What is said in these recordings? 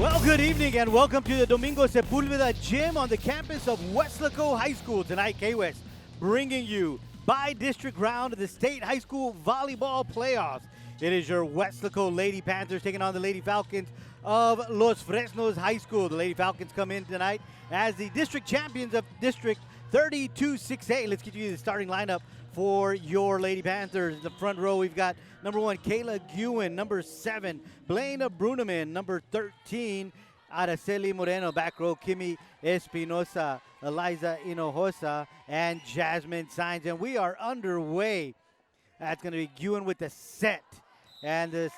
Well, good evening and welcome to the Domingo Sepulveda Gym on the campus of Weslaco High School. Tonight, K-West bringing you by district round of the state high school volleyball playoffs. It is your Weslaco Lady Panthers taking on the Lady Falcons of Los Fresnos High School. The Lady Falcons come in tonight as the district champions of District 32-6A. Let's get you the starting lineup for your Lady Panthers. In the front row, we've got number 1, Kayla Guin. Number 7, Blaine Bruneman. Number 13, Araceli Moreno. Back row, Kimi Espinosa, Eliza Hinojosa, and Jasmine Saenz. And we are underway. That's going to be Guin with the set. And the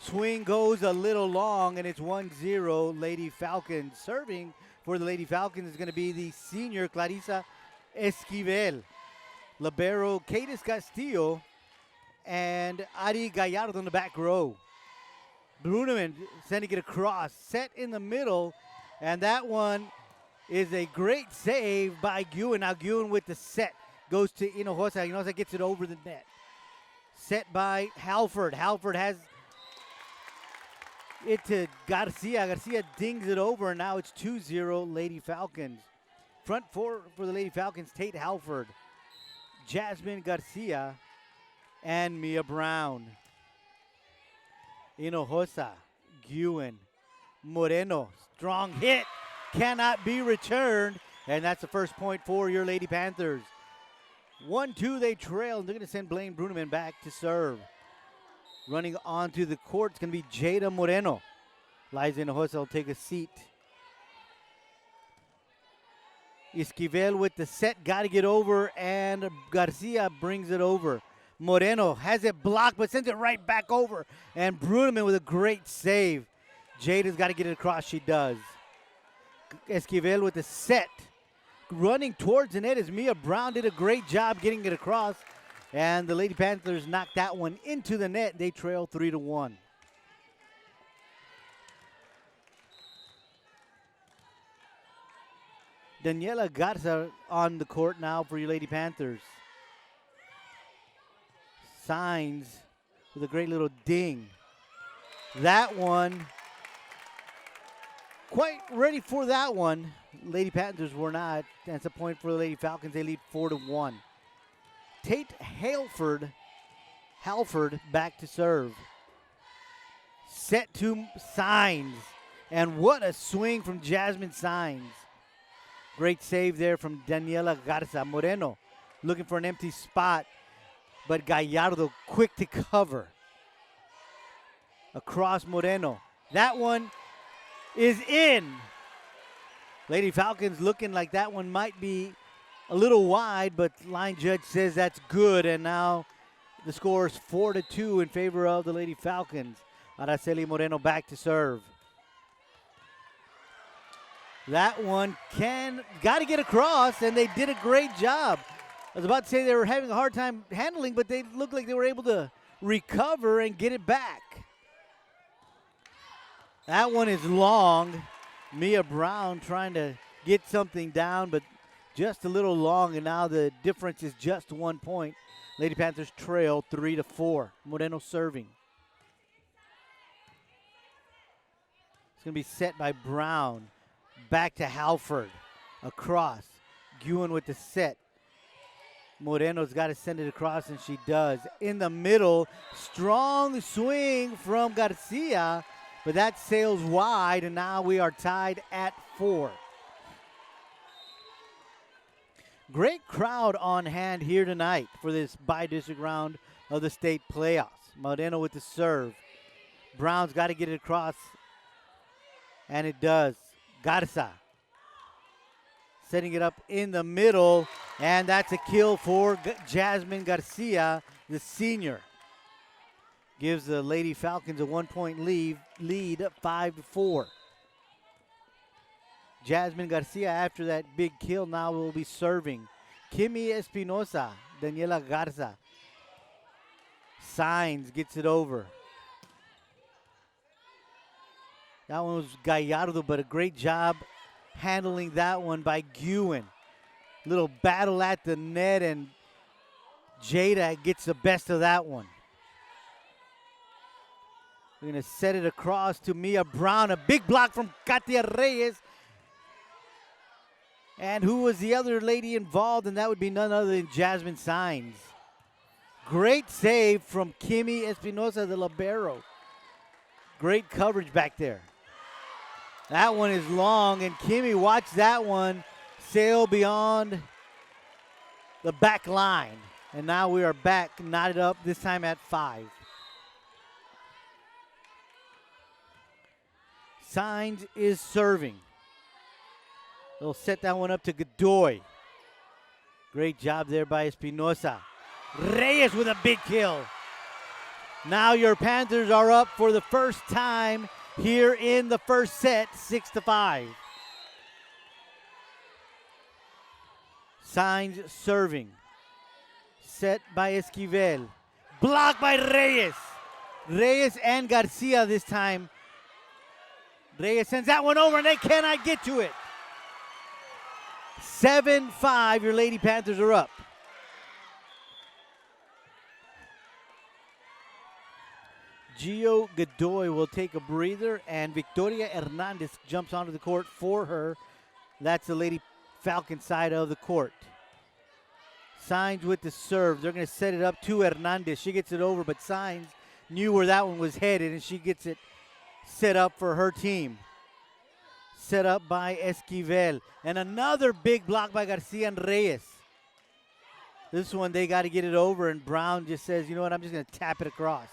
swing goes a little long, and it's 1-0 Lady Falcons. Serving for the Lady Falcons is going to be the senior Clarissa Esquivel. Libero Cadis Castillo and Ari Gallardo in the back row. Bruneman sending it across, set in the middle, and that one is a great save by Guin. Now Guin with the set goes to Hinojosa. Hinojosa gets it over the net. Set by Halford. Halford has it to Garcia. Garcia dings it over, and now it's 2-0 Lady Falcons. Front four for the Lady Falcons, Tate Halford, Jasmine Garcia, and Mia Brown. Hinojosa, Guin, Moreno, strong hit, cannot be returned, and that's the first point for your Lady Panthers. 1-2 they trail, and they're going to send Blaine Bruneman back to serve. Running onto the court, it's going to be Jada Moreno. Liza Hinojosa will take a seat. Esquivel with the set, got to get over, and Garcia brings it over. Moreno has it blocked, but sends it right back over. And Bruneman with a great save. Jada's got to get it across, she does. Esquivel with the set. Running towards the net as Mia Brown did a great job getting it across. And the Lady Panthers knocked that one into the net. They trail 3-1. Daniela Garza on the court now for your Lady Panthers. Saenz with a great little ding. That one, quite ready for that one. Lady Panthers were not. That's a point for the Lady Falcons. They lead 4-1. Tate Halford back to serve. Set to Saenz. And what a swing from Jasmine Saenz. Great save there from Daniela Garza. Moreno looking for an empty spot, but Gallardo quick to cover. Across Moreno. That one is in. Lady Falcons looking like that one might be a little wide, but line judge says that's good, and now the score is 4-2 in favor of the Lady Falcons. Araceli Moreno back to serve. That one got to get across, and they did a great job. I was about to say they were having a hard time handling, but they looked like they were able to recover and get it back. That one is long. Mia Brown trying to get something down, but just a little long, and now the difference is just 1 point. Lady Panthers trail 3-4. Moreno serving. It's going to be set by Brown. Back to Halford. Across. Guin with the set. Moreno's got to send it across, and she does. In the middle, strong swing from Garcia, but that sails wide, and now we are tied at 4. Great crowd on hand here tonight for this bi-district round of the state playoffs. Moreno with the serve. Brown's got to get it across, and it does. Garza setting it up in the middle, and that's a kill for Jasmine Garcia, the senior. Gives the Lady Falcons a 1-point lead 5-4. Jasmine Garcia, after that big kill, now will be serving. Kimi Espinosa, Daniela Garza. Saenz gets it over. That one was Gallardo, but a great job handling that one by Guin. Little battle at the net, and Jada gets the best of that one. We're going to set it across to Mia Brown. A big block from Katia Reyes. And who was the other lady involved? And that would be none other than Jasmine Signs. Great save from Kimmy Espinosa, the libero. Great coverage back there. That one is long, and Kimmy, watch that one sail beyond the back line. And now we are back, knotted up, this time at 5. Signs is serving. They'll set that one up to Godoy. Great job there by Espinosa. Reyes with a big kill. Now your Panthers are up for the first time here in the first set, 6-5. Signs serving. Set by Esquivel. Blocked by Reyes. Reyes and Garcia this time. Reyes sends that one over and they cannot get to it. 7-5, your Lady Panthers are up. Gio Godoy will take a breather, and Victoria Hernandez jumps onto the court for her. That's the Lady Falcon side of the court. Signs with the serve. They're going to set it up to Hernandez. She gets it over, but Signs knew where that one was headed, and she gets it set up for her team. Set up by Esquivel. And another big block by Garcia and Reyes. This one, they got to get it over, and Brown just says, you know what, I'm just going to tap it across.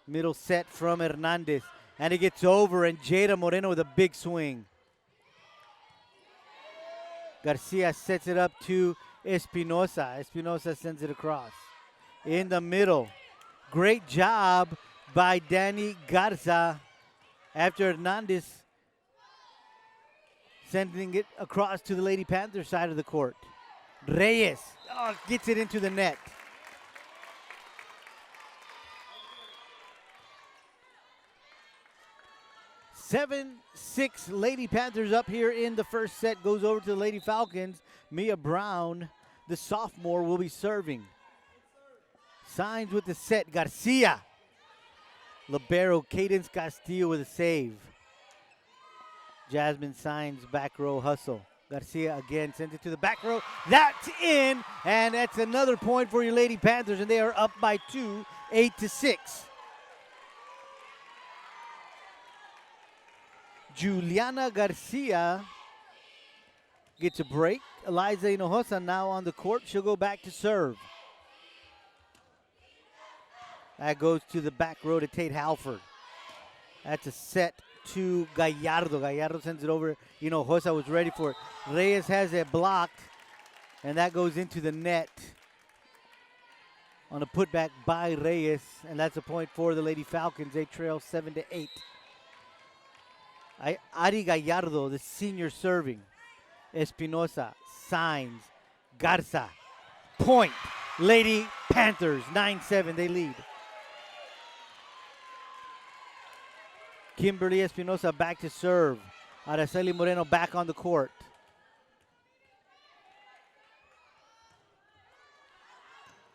Middle set from Hernandez. And it gets over, and Jada Moreno with a big swing. Garcia sets it up to Espinosa. Espinosa sends it across. In the middle. Great job by Danny Garza after Hernandez sending it across to the Lady Panther side of the court. Reyes gets it into the net. Seven, 6 Lady Panthers up here in the first set. Goes over to the Lady Falcons. Mia Brown, the sophomore, will be serving. Signs with the set. Garcia. Libero Cadence Castillo with a save. Jasmine Signs back row hustle. Garcia again sends it to the back row. That's in, and that's another point for your Lady Panthers, and they are up by 2, 8-6. Juliana Garcia gets a break. Eliza Hinojosa now on the court. She'll go back to serve. That goes to the back row to Tate Halford. That's a set to Gallardo. Gallardo sends it over. Hinojosa was ready for it. Reyes has it blocked, and that goes into the net on a putback by Reyes, and that's a point for the Lady Falcons. They trail 7-8. Ari Gallardo, the senior, serving. Espinosa, Signs, Garza. Point. Lady Panthers, 9-7, they lead. Kimberly Espinosa back to serve. Araceli Moreno back on the court.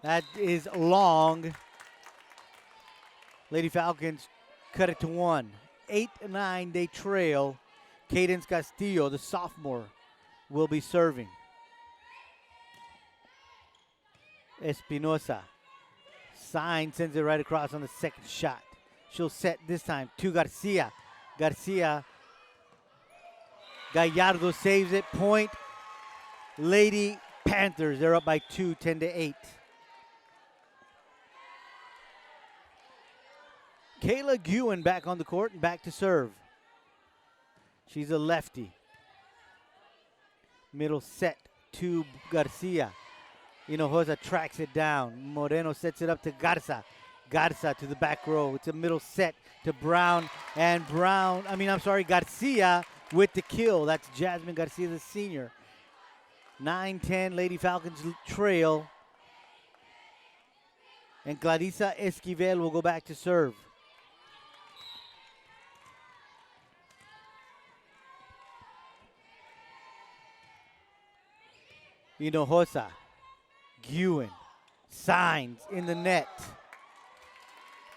That is long. Lady Falcons cut it to 1. 8-9, they trail. Cadence Castillo, the sophomore, will be serving. Espinosa. Sign sends it right across on the second shot. She'll set this time to Garcia. Garcia. Gallardo saves it. Point. Lady Panthers, they're up by 2, 10-8. Kayla Guin back on the court and back to serve. She's a lefty. Middle set to Garcia. Hinojosa tracks it down. Moreno sets it up to Garza. Garza to the back row. It's a middle set to Brown. And Garcia with the kill. That's Jasmine Garcia, the senior. 9-10, Lady Falcons trail. And Clarissa Esquivel will go back to serve. Hinojosa, Guin, Signs in the net.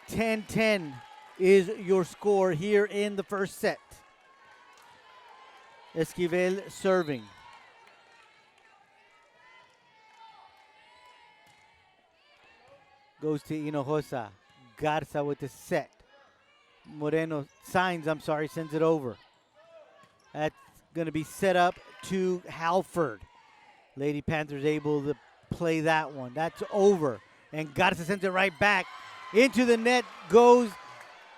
10-10 is your score here in the first set. Esquivel serving. Goes to Hinojosa. Garza with the set. Moreno sends it over. That's going to be set up to Halford. Lady Panthers able to play that one. That's over. And Garza sends it right back. Into the net goes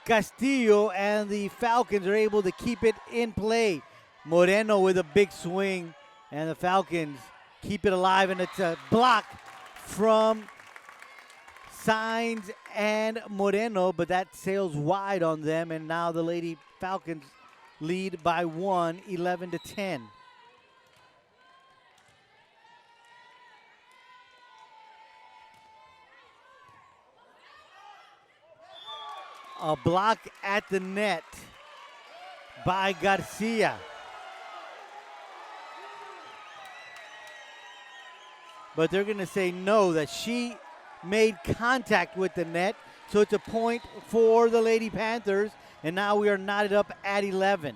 Castillo, and the Falcons are able to keep it in play. Moreno with a big swing, and the Falcons keep it alive, and it's a block from Sainz and Moreno, but that sails wide on them, and now the Lady Falcons lead by 1, 11-10. A block at the net by Garcia. But they're going to say no, that she made contact with the net. So it's a point for the Lady Panthers. And now we are knotted up at 11.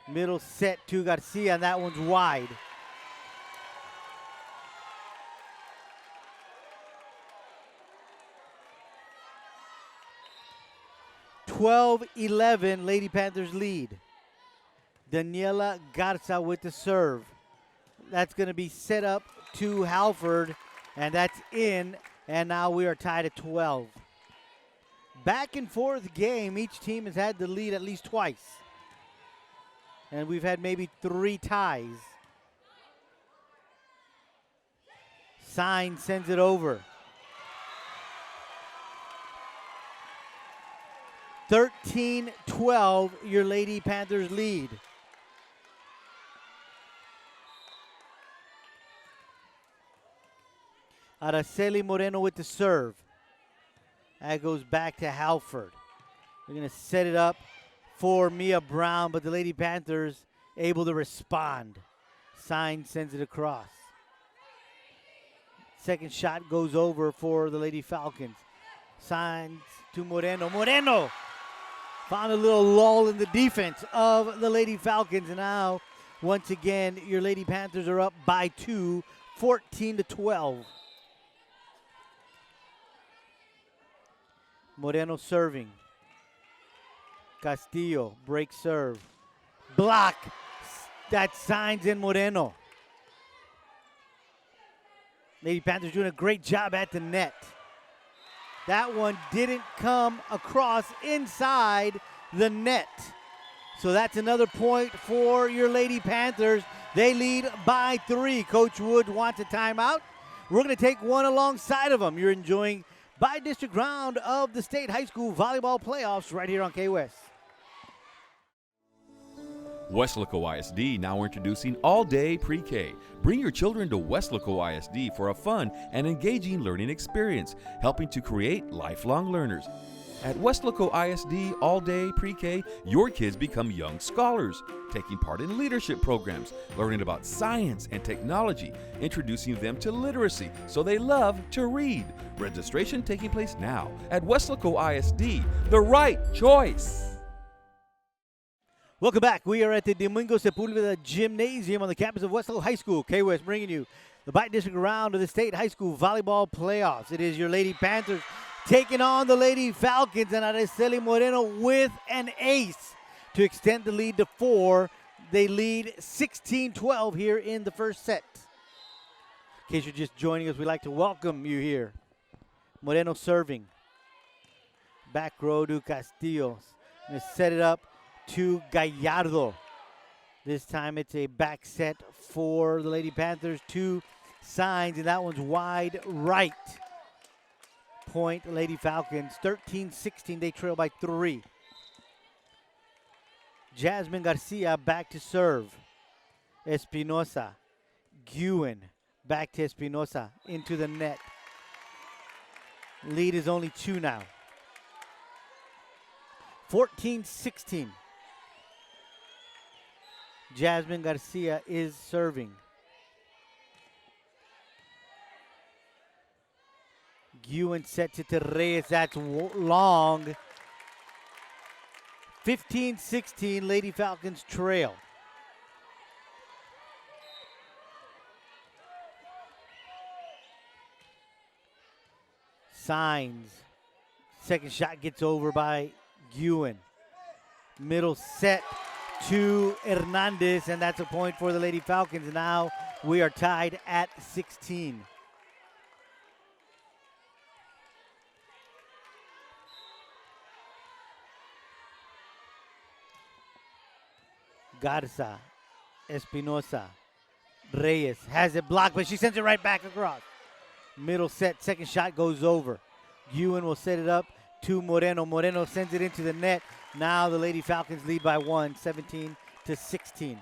Middle set to Garcia, and that one's wide. (12-11) Lady Panthers lead. Daniela Garza with the serve. That's going to be set up to Halford, and that's in, and now we are tied at 12. Back and forth game. Each team has had the lead at least twice. And we've had maybe 3 ties. Sainz sends it over. 13-12, your Lady Panthers lead. Araceli Moreno with the serve. That goes back to Halford. They're going to set it up for Mia Brown, but the Lady Panthers able to respond. Sainz sends it across. Second shot goes over for the Lady Falcons. Sainz to Moreno. Moreno found a little lull in the defense of the Lady Falcons. And now, once again, your Lady Panthers are up by 2, 14-12. Moreno serving. Castillo, break serve. Block. That Sainz in Moreno. Lady Panthers doing a great job at the net. That one didn't come across inside the net. So that's another point for your Lady Panthers. They lead by 3. Coach Wood wants a timeout. We're going to take one alongside of them. You're enjoying by-district round of the state high school volleyball playoffs right here on K-West. Weslaco ISD now introducing all-day pre-K. Bring your children to Weslaco ISD for a fun and engaging learning experience, helping to create lifelong learners. At Weslaco ISD all-day pre-K, your kids become young scholars, taking part in leadership programs, learning about science and technology, introducing them to literacy so they love to read. Registration taking place now at Weslaco ISD, the right choice. Welcome back. We are at the Domingo Sepulveda Gymnasium on the campus of Weslaco High School. K-West bringing you the by-district round of the state high school volleyball playoffs. It is your Lady Panthers taking on the Lady Falcons, and Araceli Moreno with an ace to extend the lead to 4. They lead 16-12 here in the first set. In case you're just joining us, we'd like to welcome you here. Moreno serving. Back row to Castillo. Going to set it up to Gallardo. This time it's a back set for the Lady Panthers. 2 Sainz, and that one's wide right. Point Lady Falcons. 13-16, they trail by 3. Jasmine Garcia back to serve. Espinosa. Guin back to Espinosa into the net. Lead is only 2 now. 14-16. Jasmine Garcia is serving. Ewan sets it to Reyes. That's long. 15-16, Lady Falcons trail. Signs. Second shot gets over by Ewan. Middle set to Hernandez, and that's a point for the Lady Falcons. Now we are tied at 16. Garza, Espinosa, Reyes has it blocked, but she sends it right back across. Middle set, second shot goes over. Ewan will set it up to Moreno. Moreno sends it into the net. Now the Lady Falcons lead by 1, 17-16.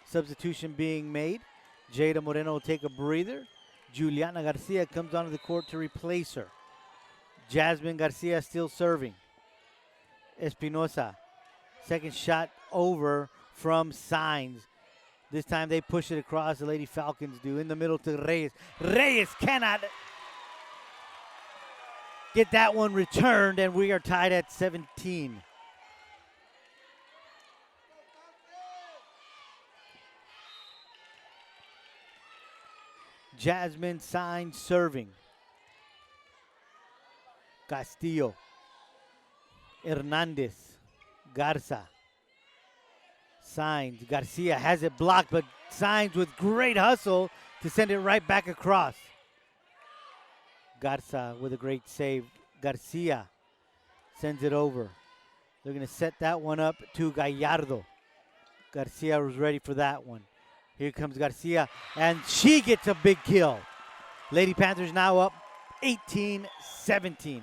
Substitution being made. Jada Moreno will take a breather. Juliana Garcia comes onto the court to replace her. Jasmine Garcia still serving. Espinosa, second shot over from Signs. This time they push it across, the Lady Falcons do. In the middle to Reyes. Reyes cannot get that one returned, and we are tied at 17. Jasmine Signs serving. Castillo. Hernandez. Garza. Signs. Garcia has it blocked, but Signs with great hustle to send it right back across. Garza with a great save. Garcia sends it over. They're going to set that one up to Gallardo. Garcia was ready for that one. Here comes Garcia, and she gets a big kill. Lady Panthers now up 18-17.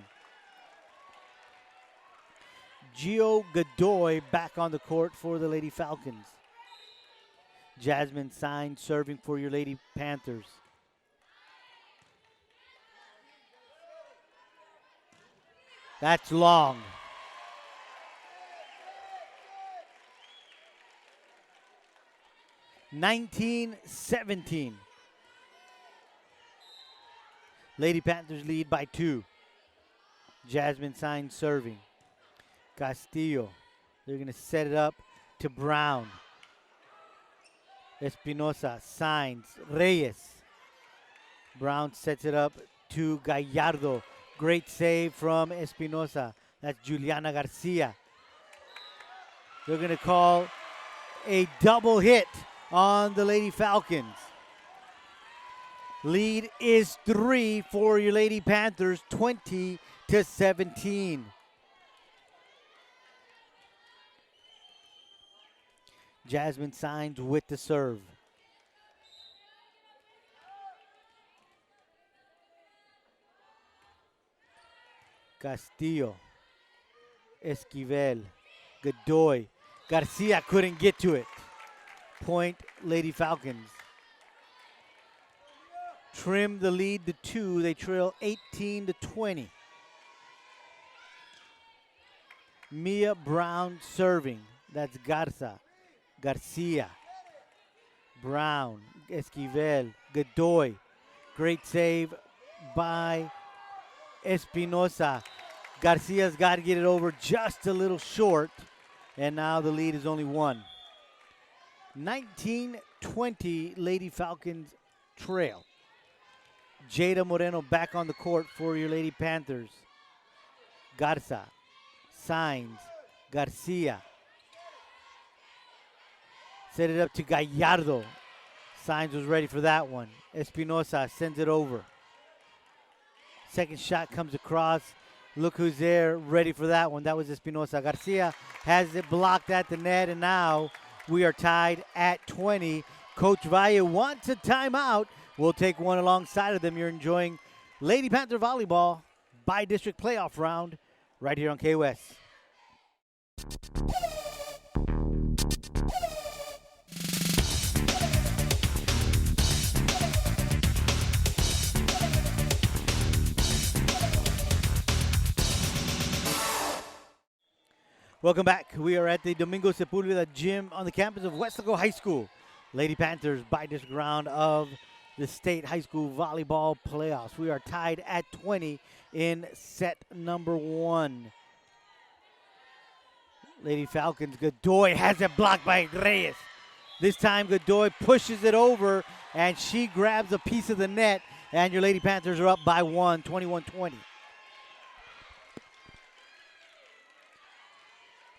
Gio Godoy back on the court for the Lady Falcons. Jasmine Signs serving for your Lady Panthers. That's long. (19-17). Lady Panthers lead by 2. Jasmine Signs serving. Castillo. They're going to set it up to Brown. Espinosa. Signs. Reyes. Brown sets it up to Gallardo. Great save from Espinosa. That's Juliana Garcia. They're going to call a double hit on the Lady Falcons. Lead is 3 for your Lady Panthers, 20-17. Jasmine Signs with the serve. Castillo. Esquivel. Godoy. Garcia couldn't get to it. Point, Lady Falcons. Trim the lead to 2. They trail 18-20. Mia Brown serving. That's Garza. Garcia. Brown. Esquivel. Godoy. Great save by Espinosa. Garcia's got to get it over just a little short. And now the lead is only 1. 19-20, Lady Falcons trail. Jada Moreno back on the court for your Lady Panthers. Garza. Signs. Garcia. Set it up to Gallardo. Signs was ready for that one. Espinosa sends it over. Second shot comes across. Look who's there, ready for that one. That was Espinosa. Garcia has it blocked at the net, and now we are tied at 20. Coach Valle wants a timeout. We'll take one alongside of them. You're enjoying Lady Panther Volleyball by District Playoff Round right here on KOS. Welcome back. We are at the Domingo Sepulveda gym on the campus of Weslaco High School. Lady Panthers by district round of the state high school volleyball playoffs. We are tied at 20 in set number 1. Lady Falcons, Godoy has it blocked by Reyes. This time Godoy pushes it over, and she grabs a piece of the net, and your Lady Panthers are up by 1, 21-20.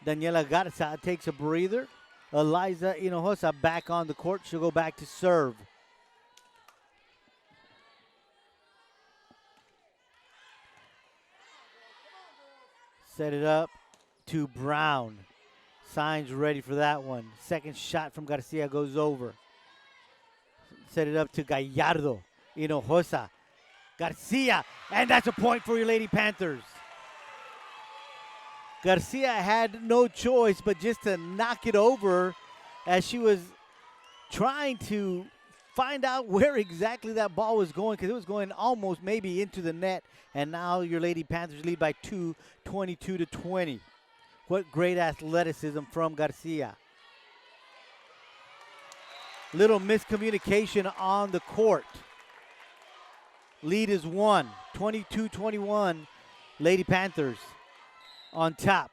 Daniela Garza takes a breather. Eliza Hinojosa back on the court. She'll go back to serve. Set it up to Brown. Signs ready for that one. Second shot from Garcia goes over. Set it up to Gallardo. Hinojosa. Garcia. And that's a point for your Lady Panthers. Garcia had no choice but just to knock it over as she was trying to find out where exactly that ball was going, because it was going almost maybe into the net. And now your Lady Panthers lead by 2, 22-20. What great athleticism from Garcia. Little miscommunication on the court. Lead is 1, 22-21, Lady Panthers on top.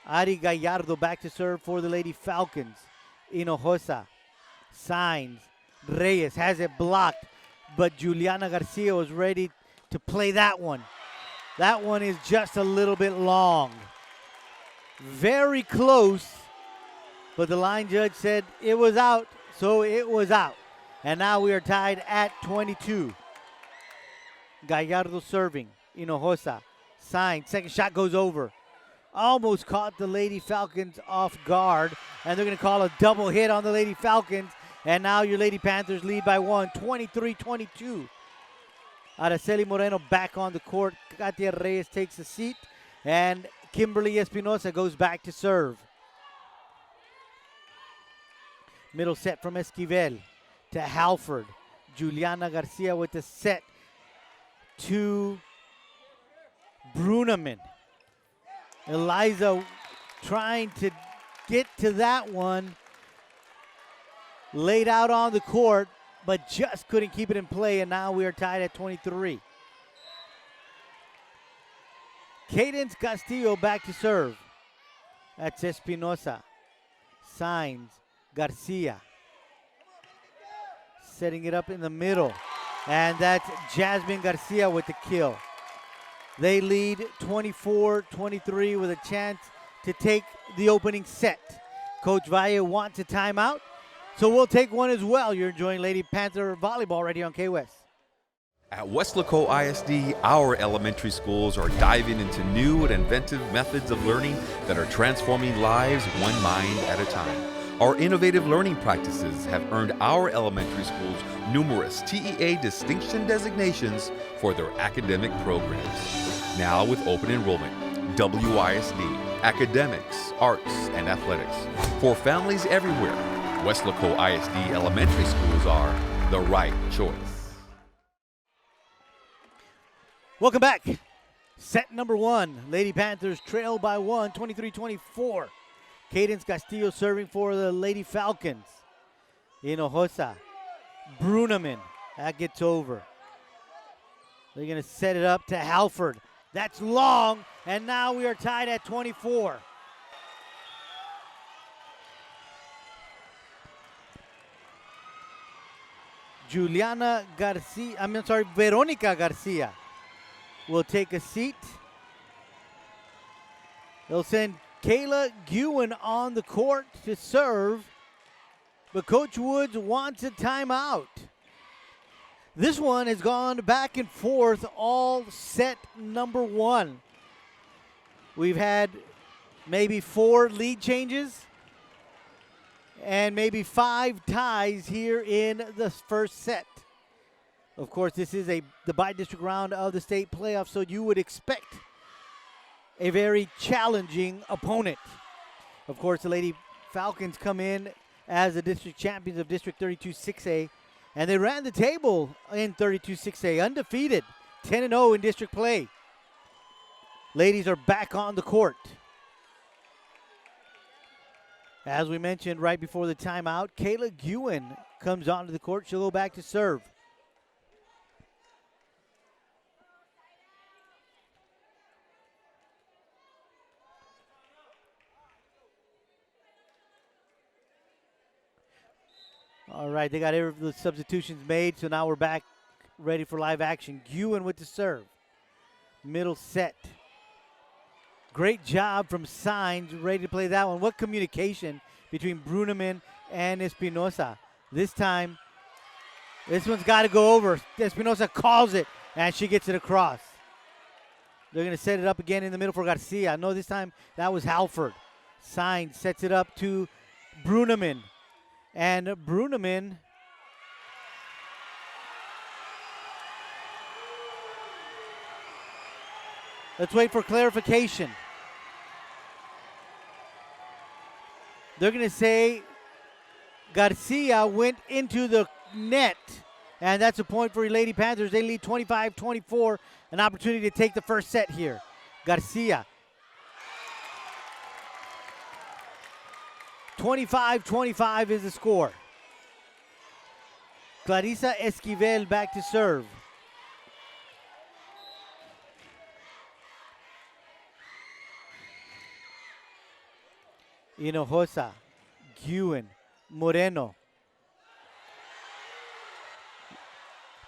Ari Gallardo back to serve for the Lady Falcons. Hinojosa signs. Reyes has it blocked, but Juliana Garcia was ready to play that one. That one is just a little bit long. Very close, but the line judge said it was out, so it was out. And now we are tied at 22. Gallardo serving. Hinojosa signs. Second shot goes over. Almost caught the Lady Falcons off guard, and they're going to call a double hit on the Lady Falcons. And now your Lady Panthers lead by 1, 23-22. Araceli Moreno back on the court. Katia Reyes takes a seat, and Kimberly Espinosa goes back to serve. Middle set from Esquivel to Halford. Juliana Garcia with the set to Bruneman. Eliza trying to get to that one. Laid out on the court, but just couldn't keep it in play, and now we are tied at 23. Cadence Castillo back to serve. That's Espinosa. Signs Garcia. Setting it up in the middle, and that's Jasmine Garcia with the kill. They lead 24-23 with a chance to take the opening set. Coach Valle wants a timeout, so we'll take one as well. You're enjoying Lady Panther Volleyball right here on K-West. At Weslaco ISD, our elementary schools are diving into new and inventive methods of learning that are transforming lives one mind at a time. Our innovative learning practices have earned our elementary schools numerous TEA distinction designations for their academic programs. Now with open enrollment, WISD, academics, arts, and athletics. For families everywhere, Weslaco ISD elementary schools are the right choice. Welcome back. Set number 1. Lady Panthers trail by 1, 23-24. Cadence Castillo serving for the Lady Falcons. Hinojosa. Bruneman. That gets over. They're going to set it up to Halford. That's long, and now we are tied at 24. Veronica Garcia will take a seat. They'll send Kayla Guin on the court to serve, but Coach Woods wants a timeout. This one has gone back and forth all set number 1. We've had maybe 4 lead changes and maybe 5 ties here in the first set. Of course, this is the bi-district round of the state playoffs, so you would expect a very challenging opponent. Of course, the Lady Falcons come in as the district champions of District 32 6A, and they ran the table in 32 6A, undefeated, 10-0 in district play. Ladies are back on the court. As we mentioned right before the timeout, Kayla Guin comes onto the court. She'll go back to serve. All right, they got every the substitutions made, so now we're back ready for live action. Ewan with the serve. Middle set. Great job from Signs, ready to play that one. What communication between Bruneman and Espinosa. This time, this one's got to go over. Espinosa calls it, and she gets it across. They're going to set it up again in the middle for Garcia. No, this time that was Halford. Signs sets it up to Bruneman. And Bruneman let's wait for clarification. They're going to say Garcia went into the net, and that's a point for Lady Panthers. They lead 25-24, an opportunity to take the first set here. Garcia. 25-25 is the score. Clarissa Esquivel back to serve. Hinojosa, Ewan, Moreno.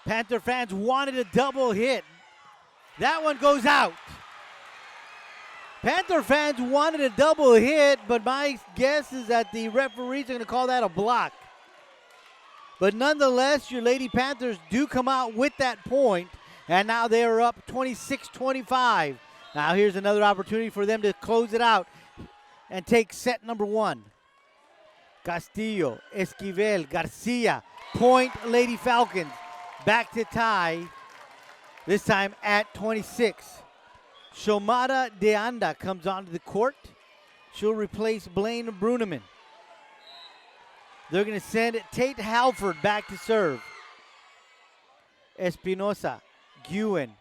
Panther fans wanted a double hit. That one goes out. Panther fans wanted a double hit, but my guess is that the referees are going to call that a block. But nonetheless, your Lady Panthers do come out with that point, and now they are up 26-25. Now here's another opportunity for them to close it out and take set number one. Castillo, Esquivel, Garcia, point Lady Falcons. Back to tie, this time at 26. Shomara De Anda comes onto the court. She'll replace Blaine Bruneman. They're going to send Tate Halford back to serve. Espinosa, Ewan,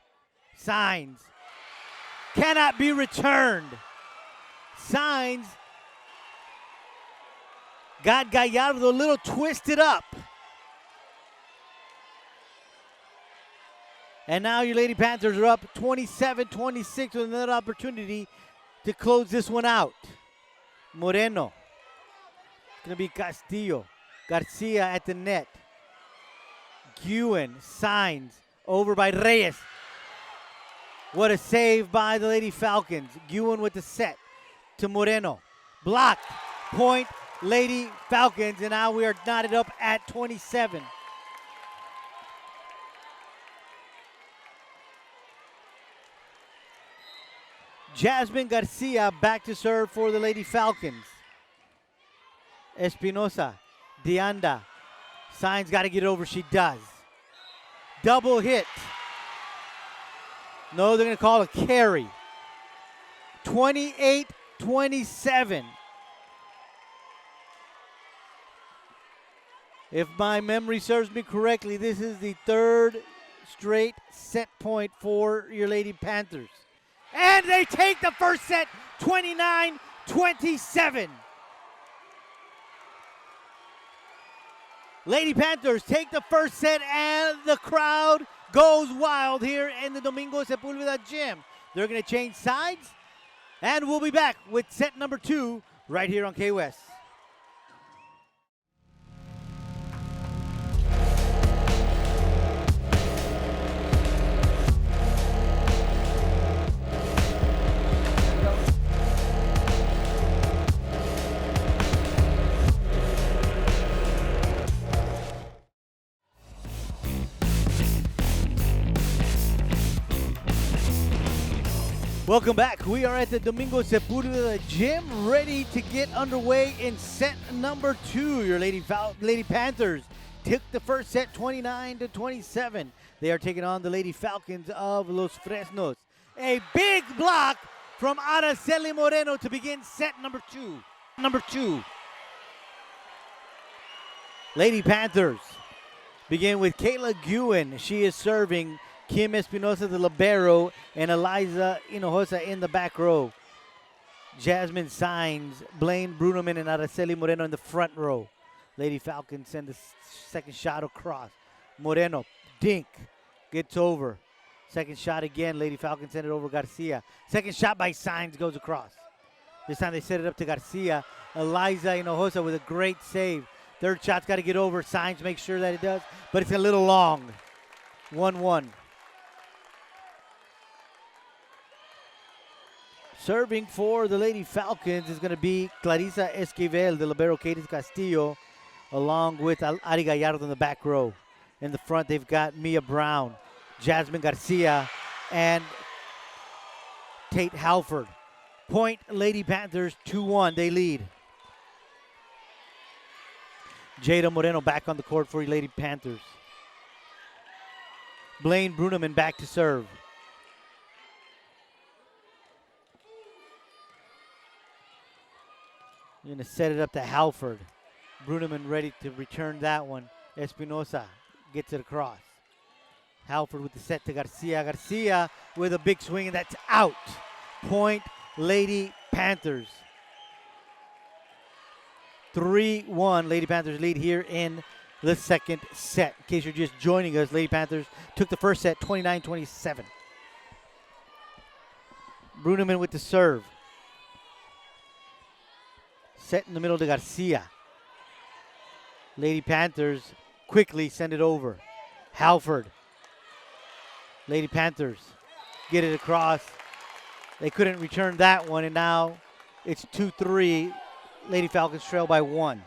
Signs. Cannot be returned. Signs got Gallardo a little twisted up. And now your Lady Panthers are up 27-26 with another opportunity to close this one out. Moreno. It's going to be Castillo. Garcia at the net. Ewan, Signs, over by Reyes. What a save by the Lady Falcons. Ewan with the set to Moreno. Blocked. Point Lady Falcons, and now we are knotted up at 27. Jasmine Garcia back to serve for the Lady Falcons. Espinosa, Deanda. Signs got to get over. She does. Double hit. No, they're going to call a carry. 28-27. If my memory serves me correctly, this is the third straight set point for your Lady Panthers. And they take the first set, 29-27. Lady Panthers take the first set, and the crowd goes wild here in the Domingo Sepulveda gym. They're going to change sides, and we'll be back with set number 2 right here on K-West. Welcome back. We are at the Domingo Sepulveda gym, ready to get underway in set number 2. Your Lady Panthers took the first set 29-27. They are taking on the Lady Falcons of Los Fresnos. A big block from Araceli Moreno to begin set number 2. Lady Panthers begin with Kayla Ewan. She is serving. Kim Espinosa, the libero, and Eliza Hinojosa in the back row. Jasmine Signs, Blaine Bruneman, and Araceli Moreno in the front row. Lady Falcons send the second shot across. Moreno, dink, gets over. Second shot again, Lady Falcons send it over Garcia. Second shot by Signs goes across. This time they set it up to Garcia. Eliza Hinojosa with a great save. Third shot's got to get over. Signs make sure that it does, but it's a little long. 1-1. Serving for the Lady Falcons is going to be Clarissa Esquivel, the libero Cadence Castillo, along with Ari Gallardo in the back row. In the front, they've got Mia Brown, Jasmine Garcia, and Tate Halford. Point Lady Panthers 2-1. They lead. Jada Moreno back on the court for Lady Panthers. Blaine Bruneman back to serve. You're going to set it up to Halford. Bruneman ready to return that one. Espinosa gets it across. Halford with the set to Garcia. Garcia with a big swing, and that's out. Point Lady Panthers. 3-1. Lady Panthers lead here in the second set. In case you're just joining us, Lady Panthers took the first set 29-27. Bruneman with the serve. Set in the middle to Garcia. Lady Panthers quickly send it over. Halford. Lady Panthers get it across. They couldn't return that one, and now it's 2-3. Lady Falcons trail by 1.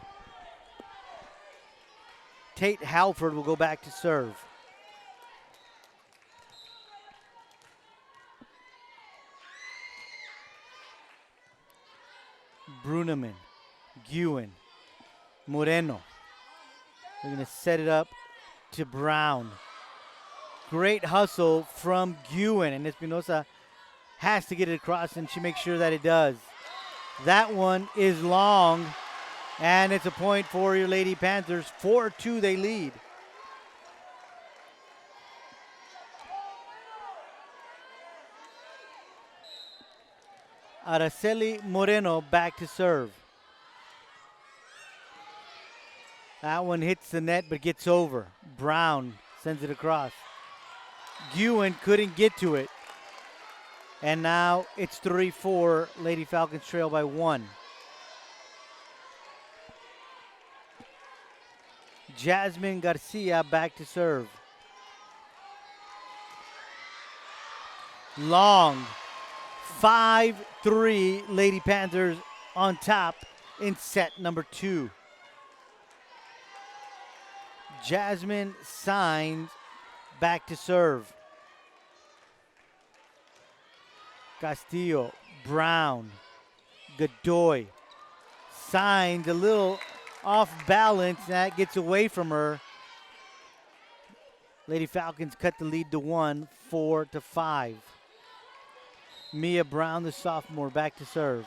Tate Halford will go back to serve. Bruneman, Guin, Moreno. They're going to set it up to Brown. Great hustle from Guin, and Espinosa has to get it across, and she makes sure that it does. That one is long, and it's a point for your Lady Panthers. 4-2, they lead. Araceli Moreno back to serve. That one hits the net but gets over. Brown sends it across. Guin couldn't get to it. And now it's 3-4. Lady Falcons trail by 1. Jasmine Garcia back to serve. Long. 5-3. Lady Panthers on top in set number 2. Jasmine Signs back to serve. Castillo, Brown, Godoy. Signs a little off balance. That gets away from her. Lady Falcons cut the lead to 1, 4-5. Mia Brown, the sophomore, back to serve.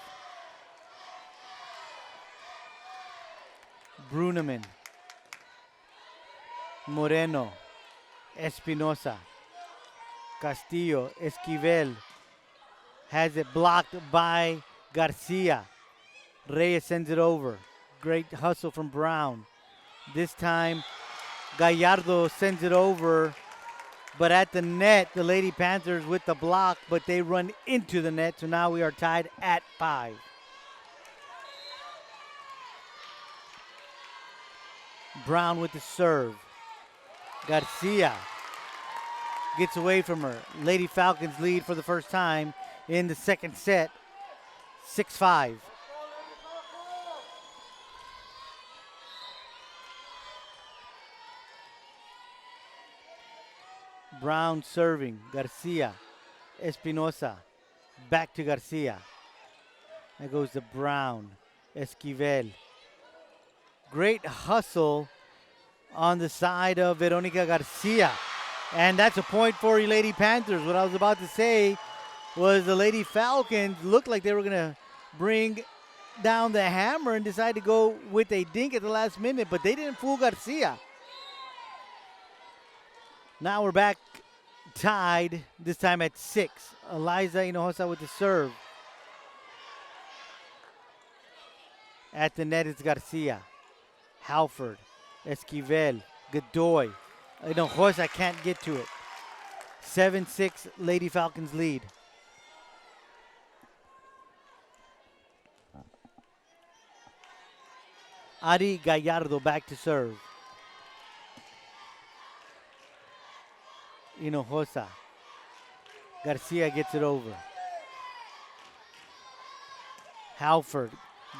Bruneman, Moreno, Espinosa, Castillo, Esquivel. Has it blocked by Garcia. Reyes sends it over. Great hustle from Brown. This time, Gallardo sends it over. But at the net, the Lady Panthers with the block, but they run into the net. So now we are tied at 5. Brown with the serve. Garcia gets away from her. Lady Falcons lead for the first time in the second set, 6-5. Brown serving. Garcia, Espinosa, back to Garcia. That goes to Brown, Esquivel. Great hustle on the side of Veronica Garcia. And that's a point for you Lady Panthers. What I was about to say was the Lady Falcons looked like they were going to bring down the hammer and decide to go with a dink at the last minute, but they didn't fool Garcia. Now we're back tied, this time at 6. Eliza Hinojosa with the serve. At the net is Garcia, Halford, Esquivel, Godoy. Hinojosa can't get to it. 7-6, Lady Falcons lead. Ari Gallardo back to serve. Hinojosa. Garcia gets it over. Halford.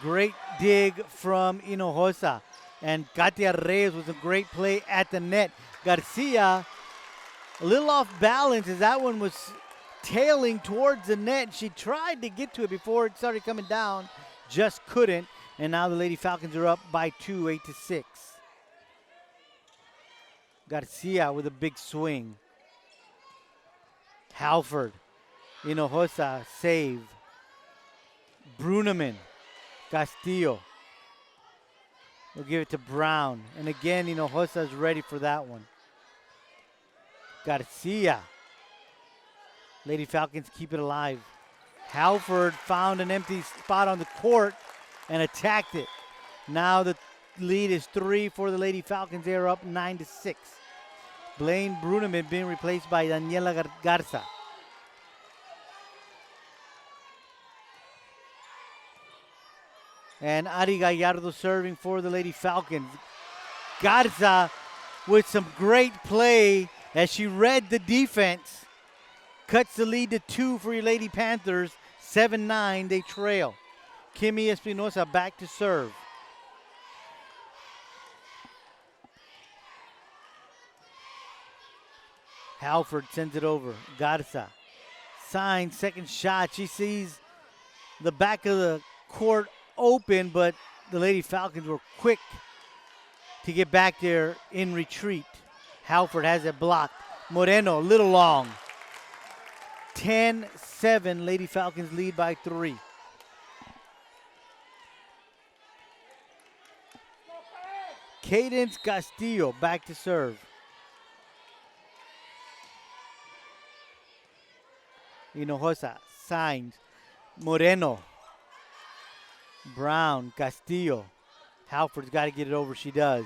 Great dig from Hinojosa. And Katia Reyes was a great play at the net. Garcia, a little off balance as that one was tailing towards the net. She tried to get to it before it started coming down. Just couldn't. And now the Lady Falcons are up by 2, 8-6. Garcia with a big swing. Halford. Hinojosa save. Bruneman. Castillo. We'll give it to Brown. And again, Hinojosa is ready for that one. Garcia. Lady Falcons keep it alive. Halford found an empty spot on the court and attacked it. Now the lead is 3 for the Lady Falcons. They are up 9-6. Blaine Bruneman being replaced by Daniela Garza. And Ari Gallardo serving for the Lady Falcons. Garza with some great play as she read the defense. Cuts the lead to 2 for your Lady Panthers. 7-9, they trail. Kimmy Espinosa back to serve. Halford sends it over. Garza. Signs, second shot. She sees the back of the court open, but the Lady Falcons were quick to get back there in retreat. Halford has it blocked. Moreno, a little long. 10-7, Lady Falcons lead by 3. Cadence Castillo back to serve. Hinojosa, signs. Moreno. Brown, Castillo. Halford's got to get it over. She does.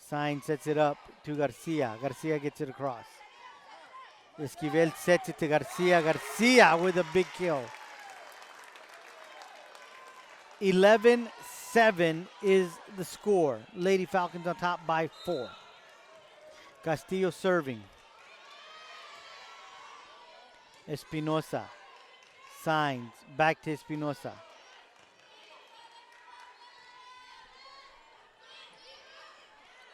Sign sets it up to Garcia. Garcia gets it across. Esquivel sets it to Garcia. Garcia with a big kill. 11-7 is the score. Lady Falcons on top by 4. Castillo serving. Espinosa. Signs. Back to Espinosa.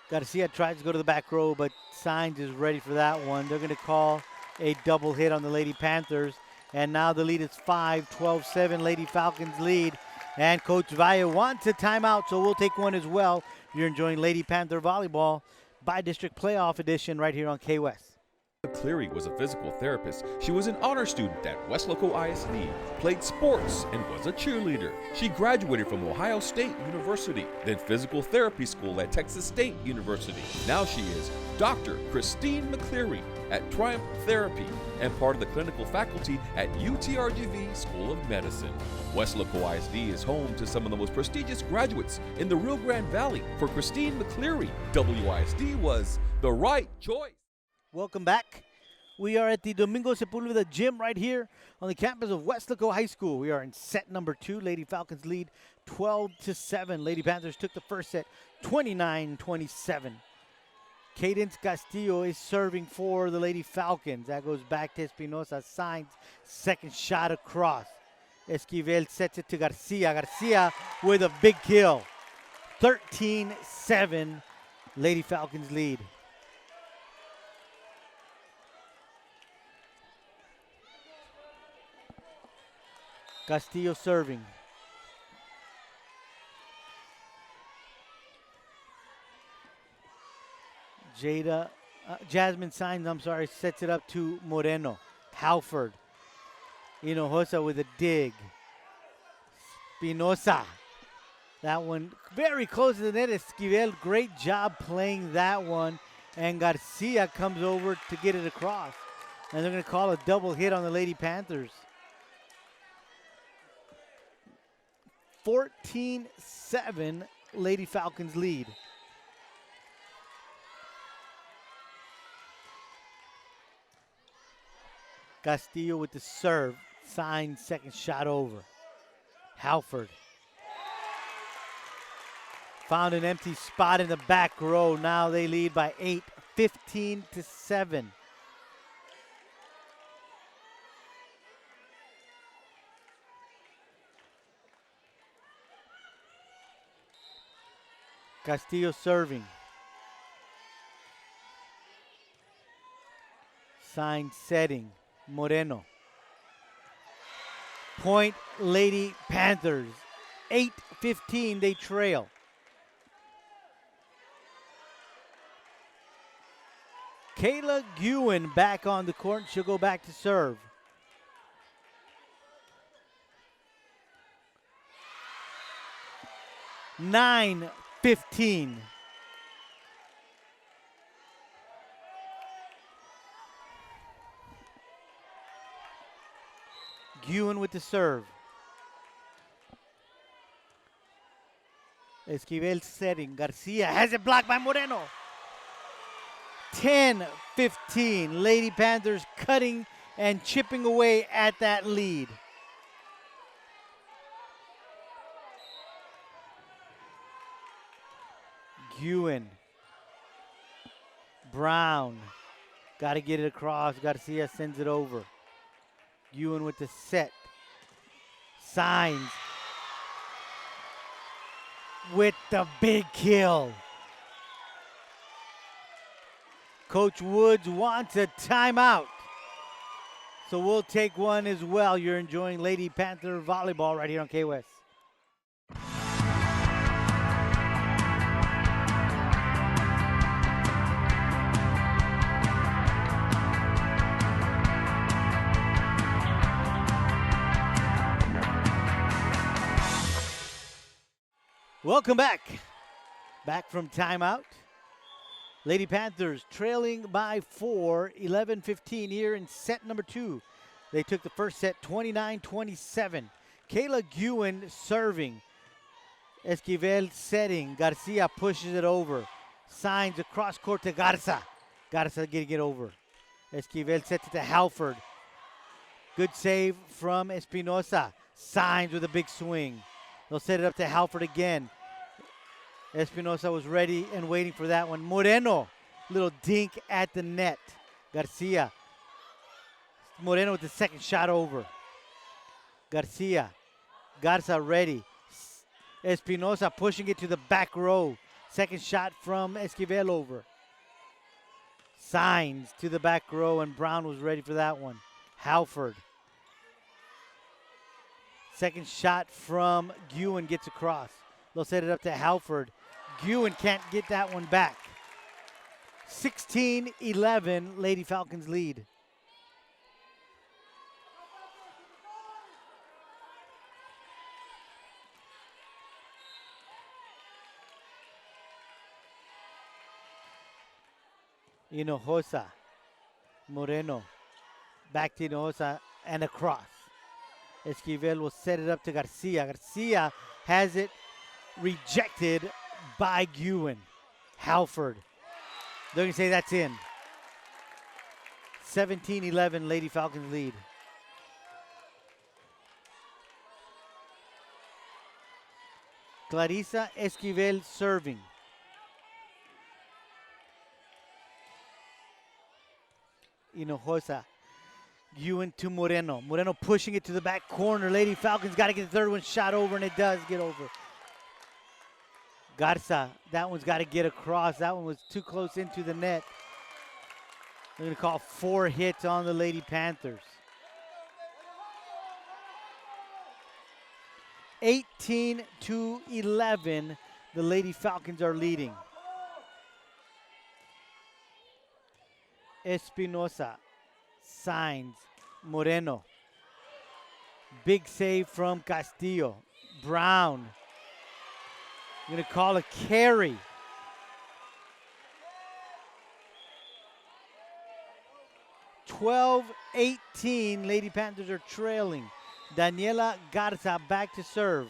Garcia tries to go to the back row, but Signs is ready for that one. They're going to call a double hit on the Lady Panthers. And now the lead is 5, 12-7. Lady Falcons lead. And Coach Valle wants a timeout, so we'll take one as well. You're enjoying Lady Panther Volleyball by-district playoff edition right here on K-West. Cleary was a physical therapist. She was an honor student at Weslaco ISD, played sports, and was a cheerleader. She graduated from Ohio State University, then physical therapy school at Texas State University. Now she is Dr. Christine McCleary at Triumph Therapy and part of the clinical faculty at UTRGV School of Medicine. Weslaco ISD is home to some of the most prestigious graduates in the Rio Grande Valley. For Christine McCleary, WISD was the right choice. Welcome back. We are at the Domingo Sepulveda gym right here on the campus of Weslaco High School. We are in set number 2. Lady Falcons lead 12-7. Lady Panthers took the first set 29-27. Cadence Castillo is serving for the Lady Falcons. That goes back to Espinosa. Signs, second shot across. Esquivel sets it to Garcia. Garcia with a big kill. 13-7. Lady Falcons lead. Castillo serving. Jasmine Signs, sets it up to Moreno. Halford. Hinojosa with a dig. Espinosa. That one very close to the net. Esquivel, great job playing that one. And Garcia comes over to get it across. And they're going to call a double hit on the Lady Panthers. 14-7, Lady Falcons lead. Castillo with the serve. Signs, second shot over. Halford. Found an empty spot in the back row. Now they lead by 8, 15-7. Castillo serving. Sign setting. Moreno. Point Lady Panthers. 8-15 they trail. Kayla Guin back on the court. She'll go back to serve. Nine 15. Guin with the serve. Esquivel setting. Garcia has it blocked by Moreno. 10-15. Lady Panthers cutting and chipping away at that lead. Guin. Brown. Got to get it across. Garcia sends it over. Guin with the set. Signs. With the big kill. Coach Woods wants a timeout. So we'll take one as well. You're enjoying Lady Panther volleyball right here on KWS. Welcome back. Back from timeout. Lady Panthers trailing by 4, 11-15 here in set number 2. They took the first set 29-27. Kayla Guin serving. Esquivel setting. Garcia pushes it over. Signs across court to Garza. Garza getting it over. Esquivel sets it to Halford. Good save from Espinosa. Signs with a big swing. They'll set it up to Halford again. Espinosa was ready and waiting for that one. Moreno, little dink at the net. Garcia. Moreno with the second shot over. Garcia. Garza ready. Espinosa pushing it to the back row. Second shot from Esquivel over. Signs to the back row, and Brown was ready for that one. Halford. Second shot from Guin gets across. They'll set it up to Halford. Guin can't get that one back. 16-11, Lady Falcons lead. Hinojosa. Moreno. Back to Hinojosa and across. Esquivel will set it up to Garcia. Garcia has it rejected by Guin. Halford. They're going to say that's in. 17-11, Lady Falcons lead. Clarissa Esquivel serving. Hinojosa. Guin to Moreno. Moreno pushing it to the back corner. Lady Falcons got to get the third one shot over, and it does get over. Garza, that one's got to get across. That one was too close into the net. They're going to call 4 hits on the Lady Panthers. 18-11, the Lady Falcons are leading. Espinosa. Signs. Moreno. Big save from Castillo. Brown. Going to call a carry. (12-18). Lady Panthers are trailing. Daniela Garza back to serve.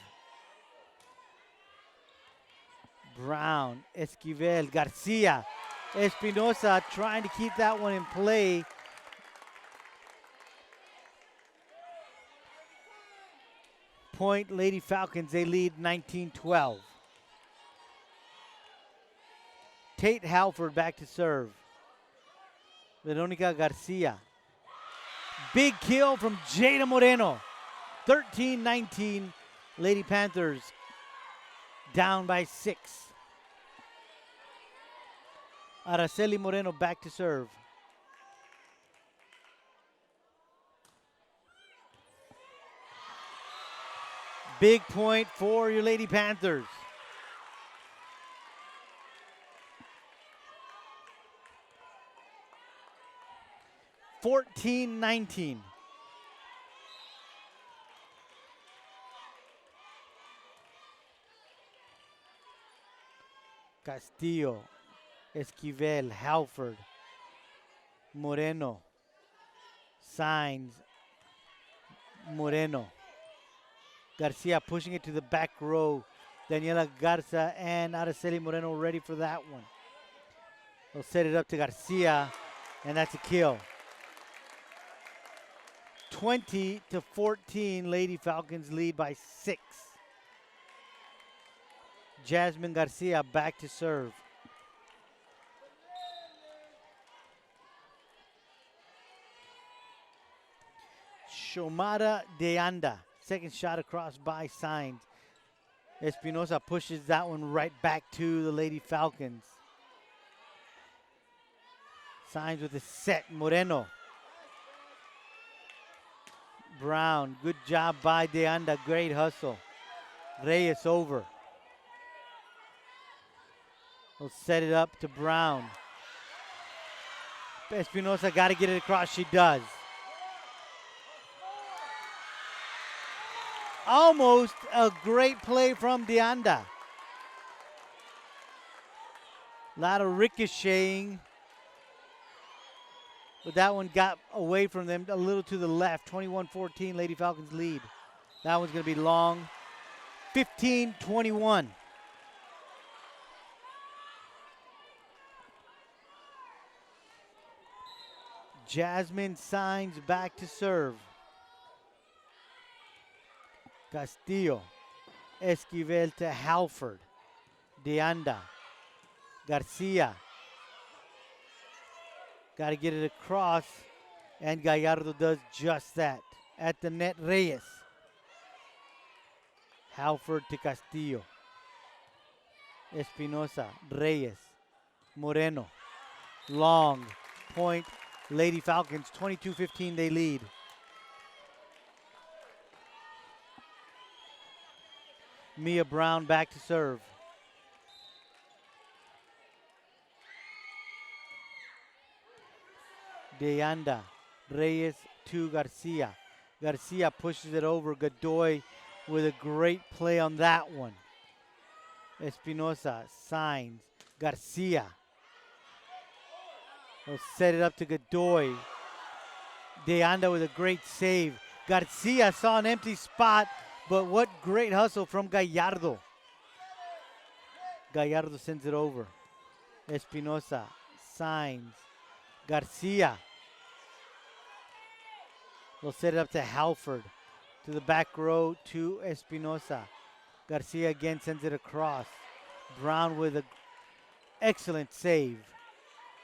Brown, Esquivel, Garcia. Espinosa trying to keep that one in play. Point Lady Falcons, they lead 19-12. Tate Halford back to serve. Veronica Garcia. Big kill from Jada Moreno. 13-19. Lady Panthers down by 6. Araceli Moreno back to serve. Big point for your Lady Panthers. (14-19). Castillo, Esquivel, Halford, Moreno, Sainz, Moreno. Garcia pushing it to the back row. Daniela Garza and Araceli Moreno ready for that one. They'll set it up to Garcia, and that's a kill. 20-14, Lady Falcons lead by 6. Jasmine Garcia back to serve. Shomara de Anda. Second shot across by Sainz. Espinosa pushes that one right back to the Lady Falcons. Sainz with a set. Moreno. Brown. Good job by de Anda. Great hustle. Reyes over. We'll set it up to Brown. Espinosa got to get it across. She does. Almost a great play from Deanda. A lot of ricocheting. But that one got away from them a little to the left. 21-14, Lady Falcons lead. That one's going to be long. 15-21. Jasmine Sainz back to serve. Castillo, Esquivel to Halford, Deanda, Garcia. Got to get it across, and Gallardo does just that. At the net, Reyes. Halford to Castillo. Espinosa, Reyes, Moreno. Long point, Lady Falcons, 22-15 they lead. Mia Brown back to serve. Deanda, Reyes to Garcia. Garcia pushes it over. Godoy with a great play on that one. Espinosa, Sainz, Garcia. They'll set it up to Godoy. Deanda with a great save. Garcia saw an empty spot, but what great hustle from Gallardo. Gallardo sends it over. Espinosa, Sainz, Garcia. They'll set it up to Halford. To the back row to Espinosa. Garcia again sends it across. Brown with an excellent save.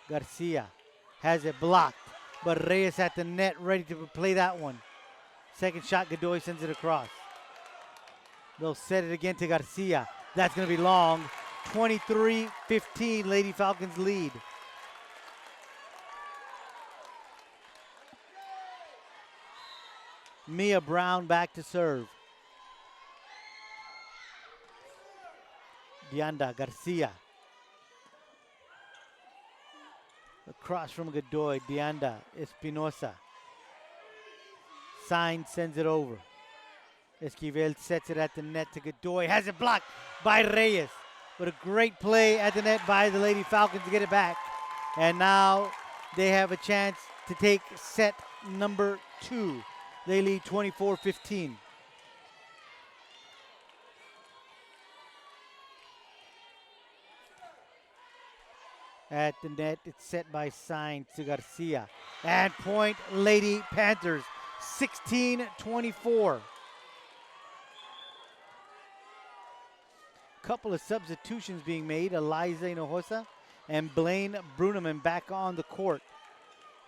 Garcia has it blocked, but Reyes at the net ready to play that one. Second shot, Godoy sends it across. They'll set it again to Garcia. That's going to be long. 23-15, Lady Falcons lead. Mia Brown back to serve. Deanda, Garcia. Across from Godoy, Deanda, Espinosa. Sainz sends it over. Esquivel sets it at the net to Godoy. Has it blocked by Reyes. But a great play at the net by the Lady Falcons to get it back. And now they have a chance to take set number 2. They lead 24-15. At the net, it's set by Sainz to Garcia. And point, Lady Panthers, 16-24. Couple of substitutions being made. Eliza Hinojosa and Blaine Bruneman back on the court.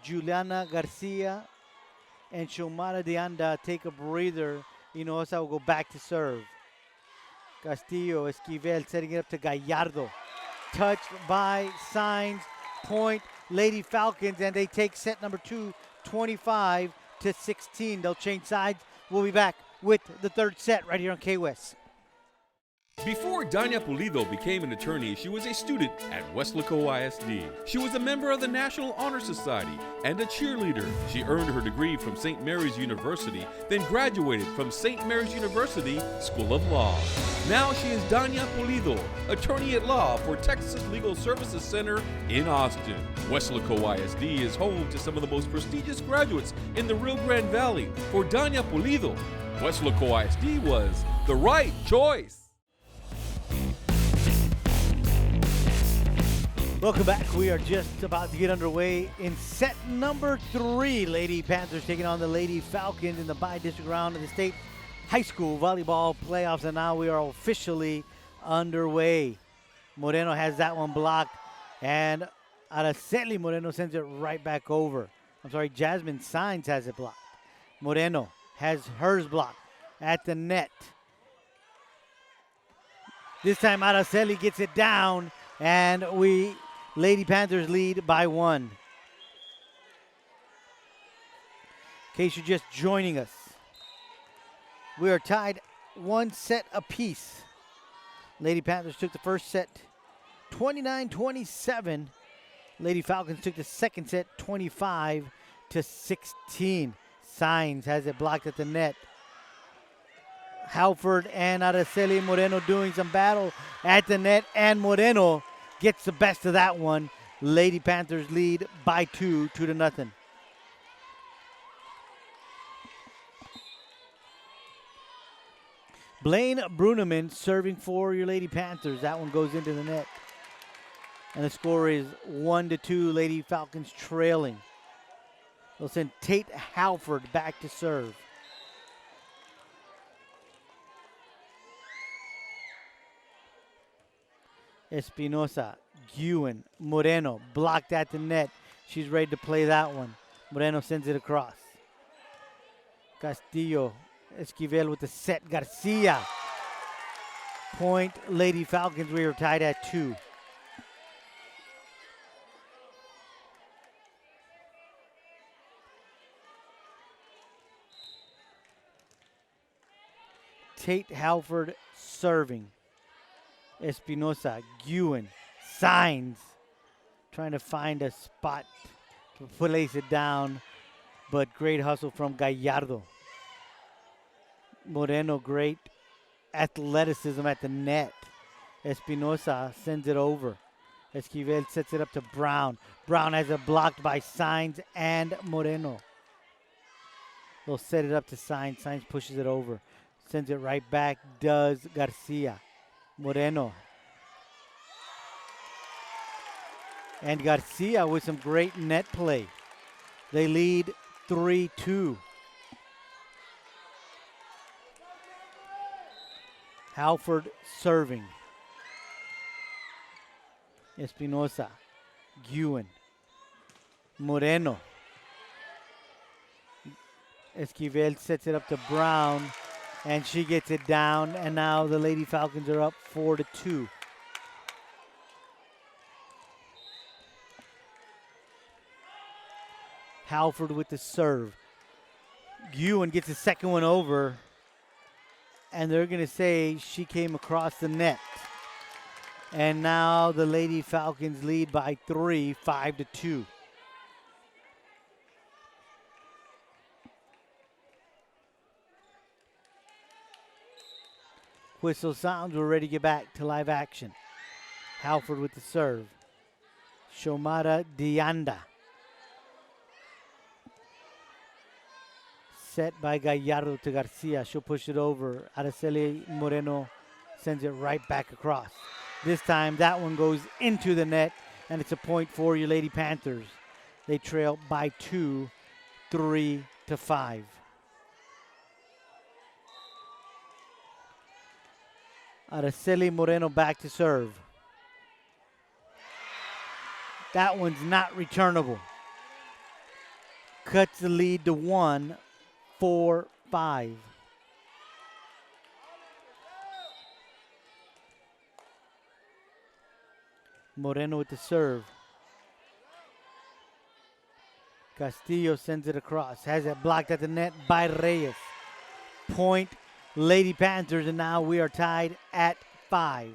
Juliana Garcia and Xiomara Dianda take a breather. Hinojosa will go back to serve. Castillo, Esquivel setting it up to Gallardo. Touched by Signs, point, Lady Falcons, and they take set number 2, 25-16. They'll change sides. We'll be back with the third set right here on K-West. Before Dania Pulido became an attorney, she was a student at Weslaco ISD. She was a member of the National Honor Society and a cheerleader. She earned her degree from St. Mary's University, then graduated from St. Mary's University School of Law. Now she is Dania Pulido, attorney at law for Texas Legal Services Center in Austin. Weslaco ISD is home to some of the most prestigious graduates in the Rio Grande Valley. For Dania Pulido, Weslaco ISD was the right choice. Welcome back. We are just about to get underway in set number 3. Lady Panthers taking on the Lady Falcons in the bi-district round of the state high school volleyball playoffs, and now we are officially underway. Moreno has that one blocked, and Araceli Moreno sends it right back over. I'm sorry, Jasmine Signs has it blocked. Moreno has hers blocked at the net. This time Araceli gets it down, and Lady Panthers lead by 1. In case you're just joining us, we are tied 1 set apiece. Lady Panthers took the first set 29-27. Lady Falcons took the second set 25-16. Signs has it blocked at the net. Halford and Araceli Moreno doing some battle at the net, and Moreno gets the best of that one. Lady Panthers lead by 2-0. Blaine Bruneman serving for your Lady Panthers. That one goes into the net. And the score is 1-2. Lady Falcons trailing. They'll send Tate Halford back to serve. Espinosa, Guin, Moreno, blocked at the net. She's ready to play that one. Moreno sends it across. Castillo, Esquivel with the set. Garcia. Point, Lady Falcons. We are tied at 2. Tate Halford serving. Espinosa, Guin, Signs, trying to find a spot to place it down, but great hustle from Gallardo. Moreno, great athleticism at the net. Espinosa sends it over. Esquivel sets it up to Brown. Brown has it blocked by Signs and Moreno. They'll set it up to Signs. Signs pushes it over. Sends it right back, does Garcia. Moreno. And Garcia with some great net play. They lead 3-2. Halford serving. Espinosa. Guin. Moreno. Esquivel sets it up to Brown, and she gets it down, and now the Lady Falcons are up 4-2. Halford with the serve. Guin gets the second one over, and they're going to say she came across the net. And now the Lady Falcons lead by 3, 5-2. Whistle sounds, we're ready to get back to live action. Halford with the serve. Xiomara Dianda. Set by Gallardo to Garcia. She'll push it over. Araceli Moreno sends it right back across. This time that one goes into the net, and it's a point for your Lady Panthers. They trail by 2, 3-5. Araceli Moreno back to serve. That one's not returnable. Cuts the lead to 1, 4, 5. Moreno with the serve. Castillo sends it across. Has it blocked at the net by Reyes. Point, Lady Panthers, and now we are tied at 5.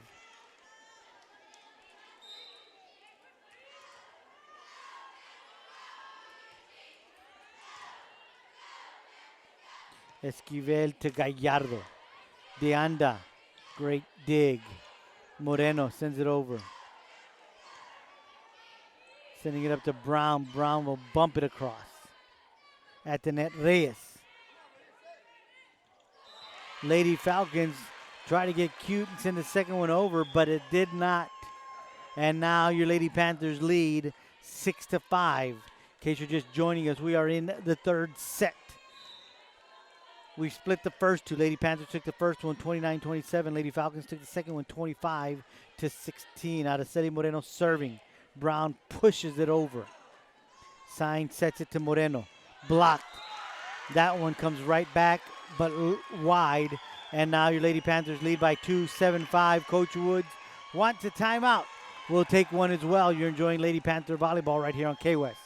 Esquivel to Gallardo. De Anda, great dig. Moreno sends it over. Sending it up to Brown. Brown will bump it across. At the net, Reyes. Lady Falcons try to get cute and send the second one over, but it did not. And now your Lady Panthers lead 6-5. In case you're just joining us, we are in the third set. We split the first two. Lady Panthers took the first one 29-27. Lady Falcons took the second one 25-16. Araceli Moreno serving. Brown pushes it over. Sign sets it to Moreno. Blocked. That one comes right back, but wide. And now your Lady Panthers lead by 2, 7-5. Coach Woods wants a timeout. We'll take one as well. You're enjoying Lady Panther volleyball right here on K-West.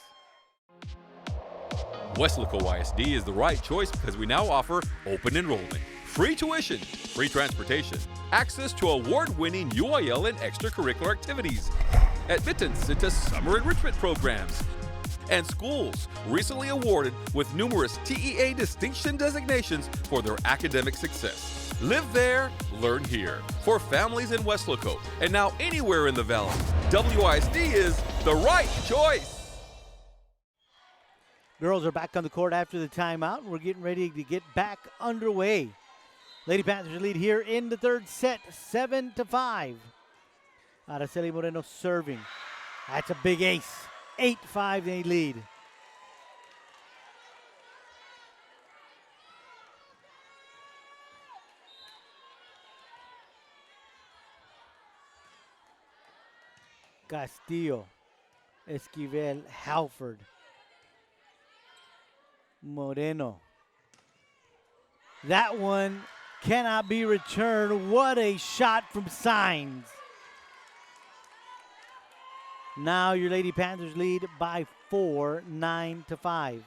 Weslaco ISD is the right choice because we now offer open enrollment, free tuition, free transportation, access to award-winning UIL and extracurricular activities, admittance into summer enrichment programs, and schools recently awarded with numerous TEA distinction designations for their academic success. Live there, learn here. For families in Weslaco and now anywhere in the Valley, WISD is the right choice. Girls are back on the court after the timeout. We're getting ready to get back underway. Lady Panthers lead here in the third set, 7-5. Araceli Moreno serving. That's a big ace. 8-5 they lead. Castillo, Esquivel, Halford, Moreno. That one cannot be returned. What a shot from Signs. Now your Lady Panthers lead by 4, 9-5.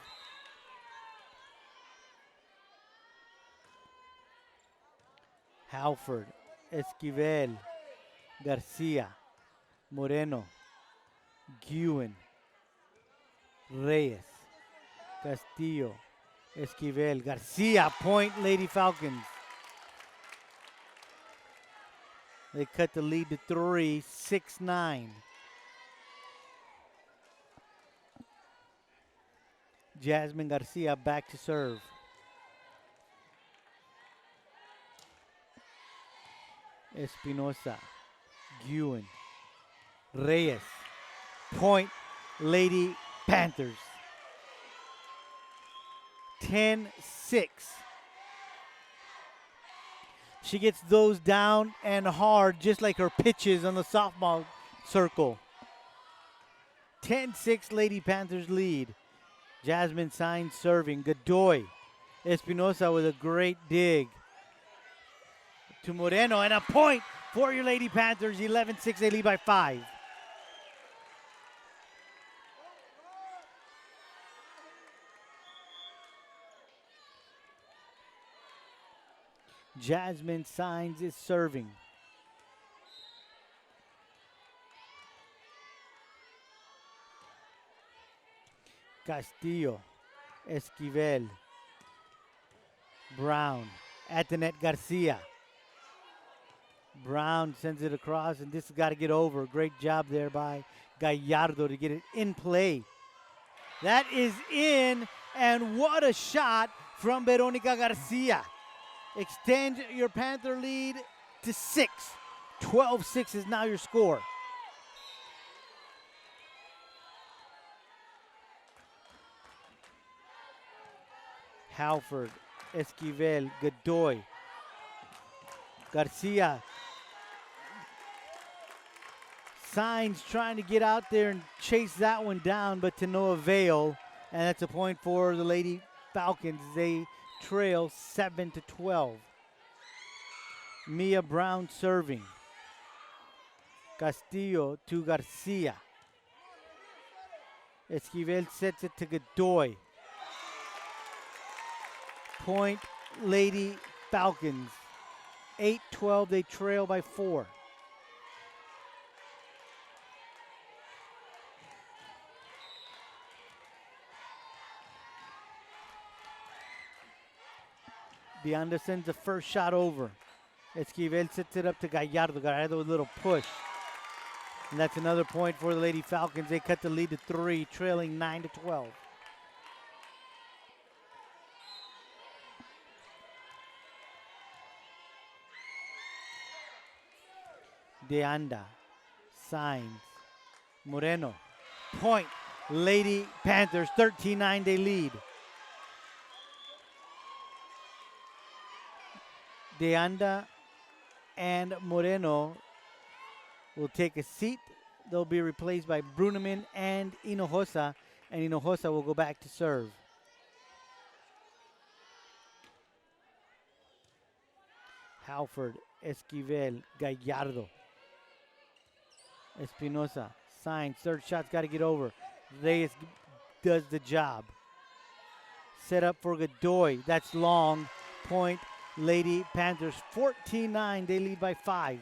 Halford, Esquivel, Garcia, Moreno, Guin, Reyes, Castillo, Esquivel, Garcia, point Lady Falcons. They cut the lead to 3, 6-9. Jasmine Garcia back to serve. Espinosa, Guin, Reyes, point Lady Panthers. 10-6. She gets those down and hard, just like her pitches on the softball circle. 10-6 Lady Panthers lead. Jasmine Signs serving. Godoy. Espinosa with a great dig to Moreno, and a point for your Lady Panthers. 11-6, they lead by 5. Jasmine Signs is serving. Castillo, Esquivel, Brown, at the net, Garcia. Brown sends it across, and this has got to get over. Great job there by Gallardo to get it in play. That is in, and what a shot from Veronica Garcia. Extend your Panther lead to 6. 12-6 is now your score. Halford, Esquivel, Godoy, Signs trying to get out there and chase that one down, but to no avail. And that's a point for the Lady Falcons. They trail 7-12. Mia Brown serving. Castillo to Garcia. Esquivel sets it to Godoy. Point Lady Falcons. 8-12, they trail by 4. DeAnda sends the first shot over. Esquivel sets it up to Gallardo. Gallardo with a little push. And that's another point for the Lady Falcons. They cut the lead to 3, trailing 9-12. DeAnda, Signs, Moreno, point. Lady Panthers, 13-9, they lead. DeAnda and Moreno will take a seat. They'll be replaced by Bruneman and Hinojosa, and Hinojosa will go back to serve. Halford, Esquivel, Gallardo. Espinosa, Signs, third shot's got to get over. Reyes does the job. Set up for Godoy, that's long. Point, Lady Panthers, 14-9, they lead by 5.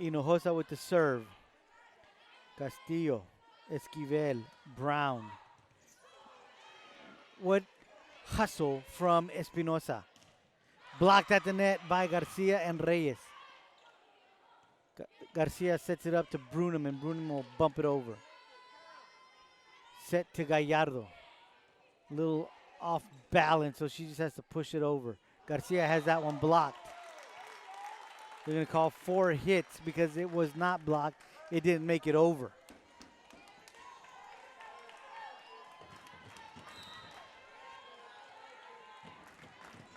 Hinojosa with the serve. Castillo, Esquivel, Brown. What hustle from Espinosa. Blocked at the net by Garcia and Reyes. Garcia sets it up to Bruneman, and Bruneman will bump it over. Set to Gallardo. A little off balance, so she just has to push it over. Garcia has that one blocked. They're going to call 4 hits because it was not blocked. It didn't make it over.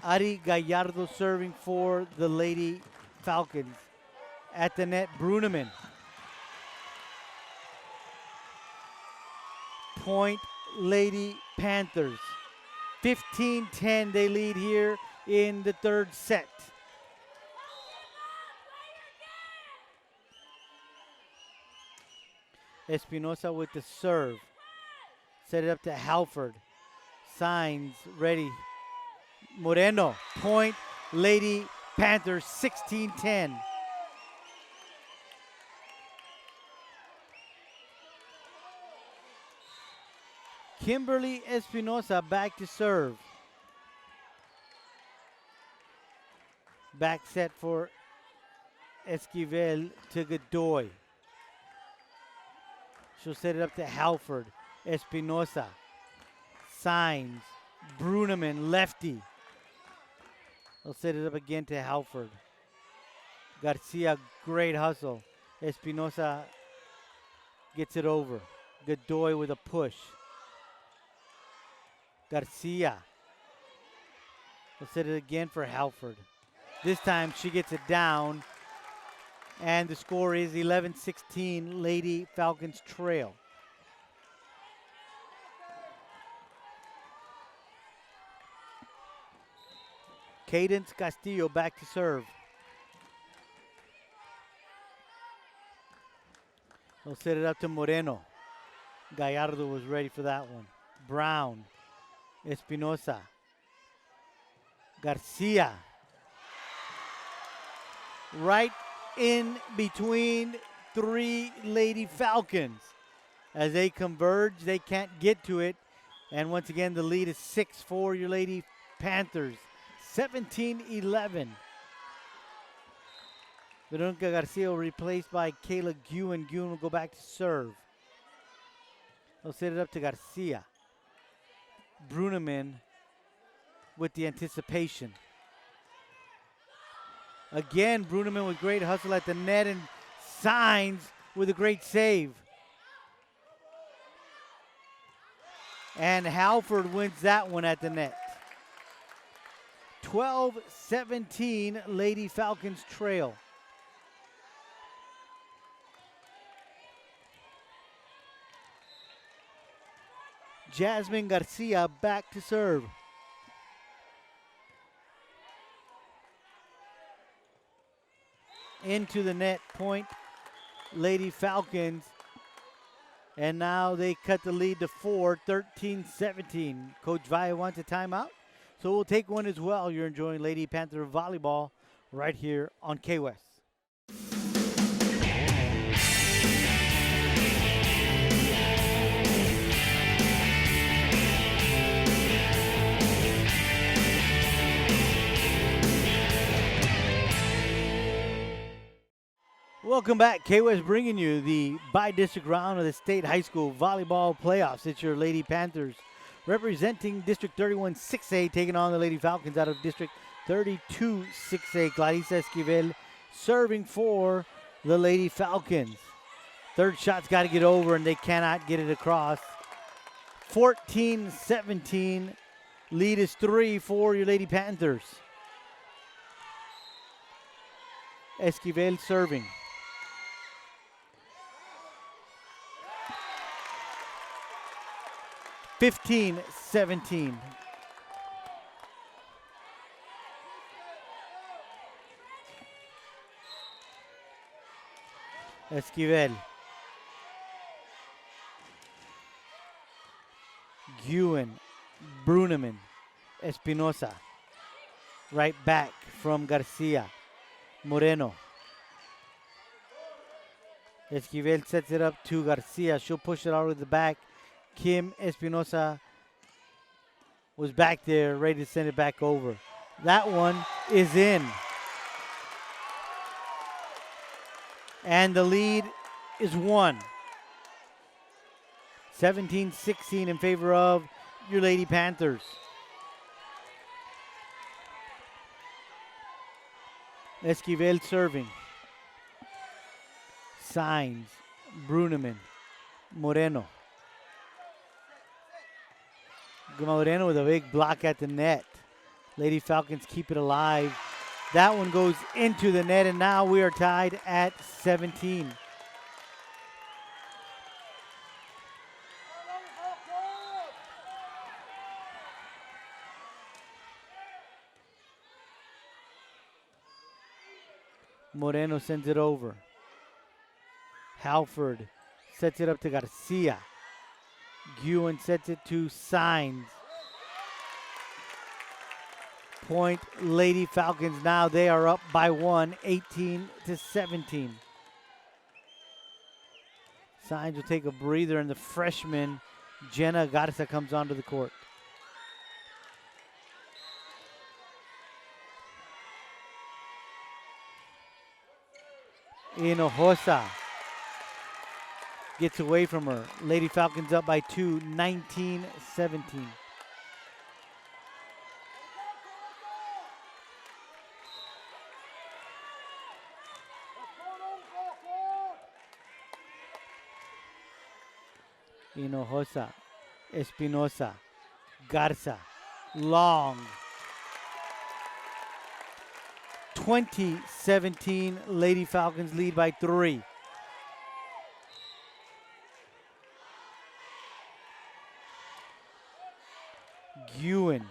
Ari Gallardo serving for the Lady Falcons. At the net, Bruneman. Point, Lady Panthers. 15-10, they lead here in the third set. Espinosa with the serve. Set it up to Halford. Signs, ready. Moreno, point, Lady Panthers, 16-10. Kimberly Espinosa back to serve. Back set for Esquivel to Godoy. She'll set it up to Halford. Espinosa. Signs. Bruneman, lefty. They'll set it up again to Halford. Garcia, great hustle. Espinosa gets it over. Godoy with a push. Garcia. They'll set it again for Halford. This time she gets it down. And the score is 11-16, Lady Falcons trail. Cadence Castillo back to serve. They'll set it up to Moreno. Gallardo was ready for that one. Brown. Espinosa. Garcia. Right in between 3 Lady Falcons. As they converge, they can't get to it. And once again, the lead is 6 for your Lady Panthers. 17-11. Veronica Garcia replaced by Kayla Guin. Guin will go back to serve. They'll set it up to Garcia. Bruneman with the anticipation. Again, Bruneman with great hustle at the net, and Signs with a great save. And Halford wins that one at the net. 12-17, Lady Falcons trail. Jasmine Garcia back to serve. Into the net, point, Lady Falcons. And now they cut the lead to 4, 13-17. Coach Valle wants a timeout, so we'll take one as well. You're enjoying Lady Panther Volleyball right here on K-West. Welcome back. K-West bringing you the bi-district round of the state high school volleyball playoffs. It's your Lady Panthers representing District 31 6A, taking on the Lady Falcons out of District 32 6A. Clarissa Esquivel serving for the Lady Falcons. Third shot's got to get over, and they cannot get it across. 14-17. Lead is 3 for your Lady Panthers. Esquivel serving. 15-17. Esquivel. Guin. Bruneman. Espinosa. Right back from Garcia. Moreno. Esquivel sets it up to Garcia. She'll push it out of the back. Kim Espinosa was back there, ready to send it back over. That one is in. And the lead is 1. 17-16 in favor of your Lady Panthers. Esquivel serving. Signs. Bruneman. Moreno. Moreno with a big block at the net. Lady Falcons keep it alive. That one goes into the net, and now we are tied at 17. Moreno sends it over. Halford sets it up to Garcia. Guin sets it to Signs. Point Lady Falcons now. They are up by 1, 18-17. Signs will take a breather, and the freshman Jenna Garza comes onto the court. Hinojosa gets away from her. Lady Falcons up by 2, 19-17. Hinojosa, Espinosa, Garza, long. 20-17, Lady Falcons lead by 3. Guin,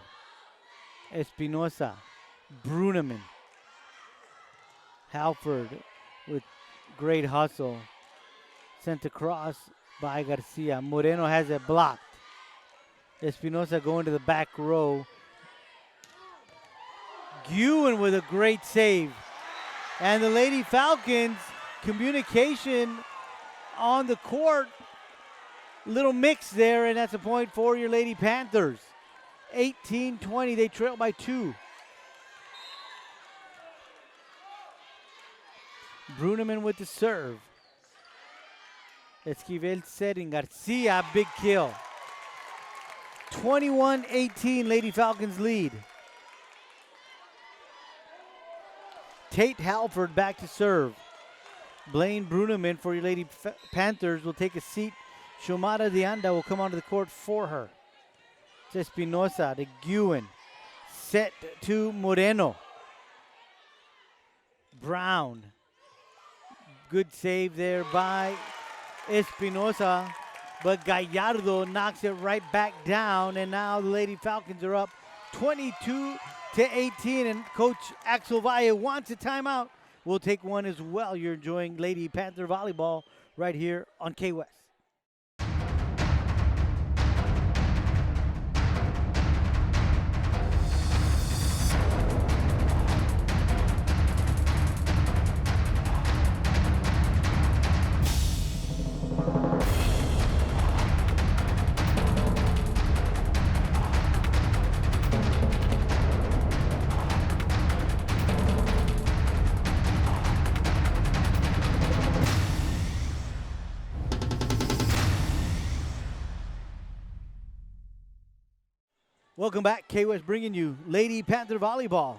Espinosa, Bruneman, Halford with great hustle. Sent across by Garcia. Moreno has it blocked. Espinosa going to the back row. Guin with a great save. And the Lady Falcons, communication on the court. Little mix there, and that's a point for your Lady Panthers. 18-20, they trail by 2. Bruneman with the serve. Esquivel setting. Garcia, big kill. 21-18, Lady Falcons lead. Tate Halford back to serve. Blaine Bruneman for your Lady Panthers will take a seat. Shomara Dianda will come onto the court for her. to Espinosa to Guin. Set to Moreno. Brown. Good save there by Espinosa, but Gallardo knocks it right back down, and now the Lady Falcons are up 22-18, and Coach Axel Valle wants a timeout. We'll take one as well. You're enjoying Lady Panther volleyball right here on K-West. Welcome back. K-West bringing you Lady Panther volleyball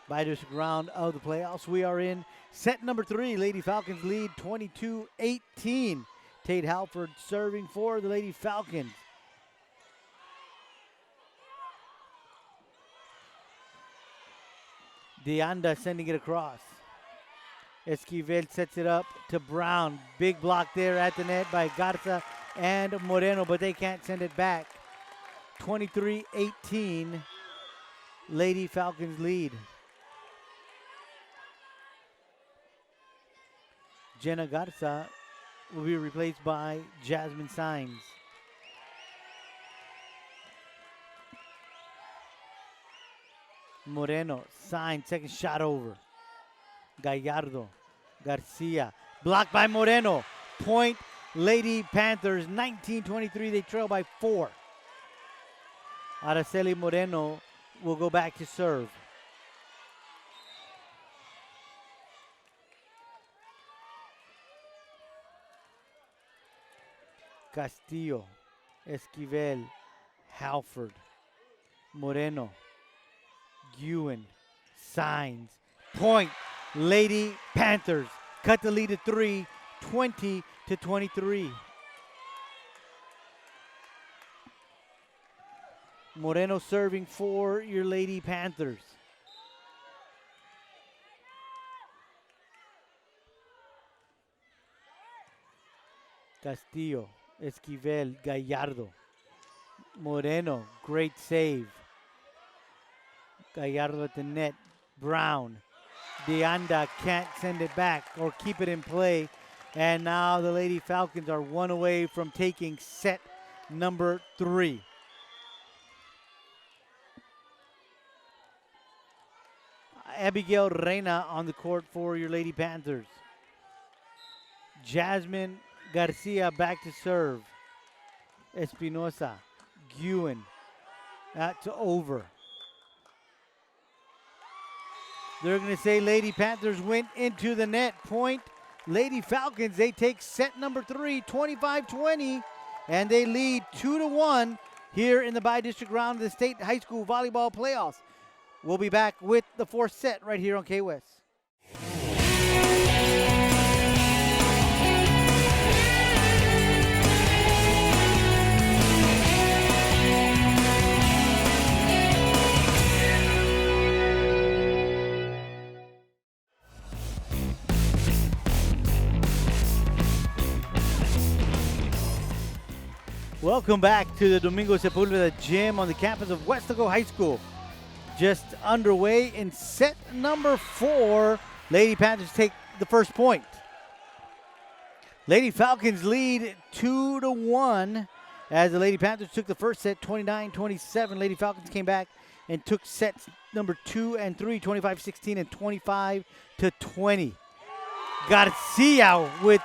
by district round of the playoffs. We are in set number 3. Lady Falcons lead 22-18. Tate Halford serving for the Lady Falcons. Deanda sending it across. Esquivel sets it up to Brown. Big block there at the net by Garza and Moreno, but they can't send it back. 23-18, Lady Falcons lead. Jenna Garza will be replaced by Jasmine Sainz. Moreno, Sainz, second shot over. Gallardo, Garcia, blocked by Moreno. Point, Lady Panthers, 19-23, they trail by 4. Araceli Moreno will go back to serve. Castillo, Esquivel, Halford, Moreno, Guin, Sainz. Point, Lady Panthers. Cut the lead to 3, 20-23. Moreno serving for your Lady Panthers. Castillo, Esquivel, Gallardo. Moreno, great save. Gallardo at the net. Brown. Deanda can't send it back or keep it in play. And now the Lady Falcons are one away from taking set number 3. Abigail Reina on the court for your Lady Panthers. Jasmine Garcia back to serve. Espinosa, Guin, that's over. They're going to say Lady Panthers went into the net. Point, Lady Falcons, they take set number 3, 25-20, and they lead 2-1 here in the bi-district round of the state high school volleyball playoffs. We'll be back with the 4th set right here on K-West. Welcome back to the Domingo Sepulveda gym on the campus of Weslaco High School. Just underway in set number 4. Lady Panthers take the first point. Lady Falcons lead 2-1 as the Lady Panthers took the first set 29-27. Lady Falcons came back and took sets number 2 and 3, 25-16 and 25-20. Garcia with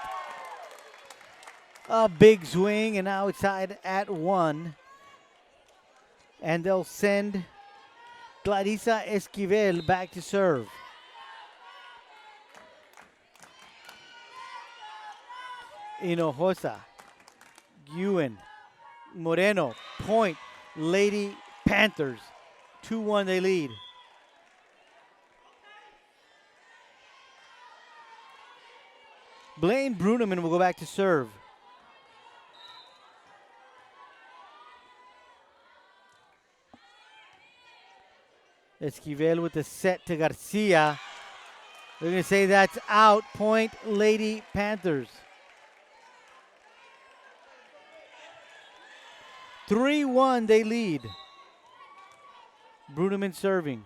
a big swing, and now it's tied at 1. And they'll send Clarissa Esquivel back to serve. Hinojosa, Guin, Moreno, point, Lady Panthers. 2-1 they lead. Blaine Bruneman will go back to serve. Esquivel with the set to Garcia. They're going to say that's out. Point, Lady Panthers. 3-1, they lead. Bruneman serving.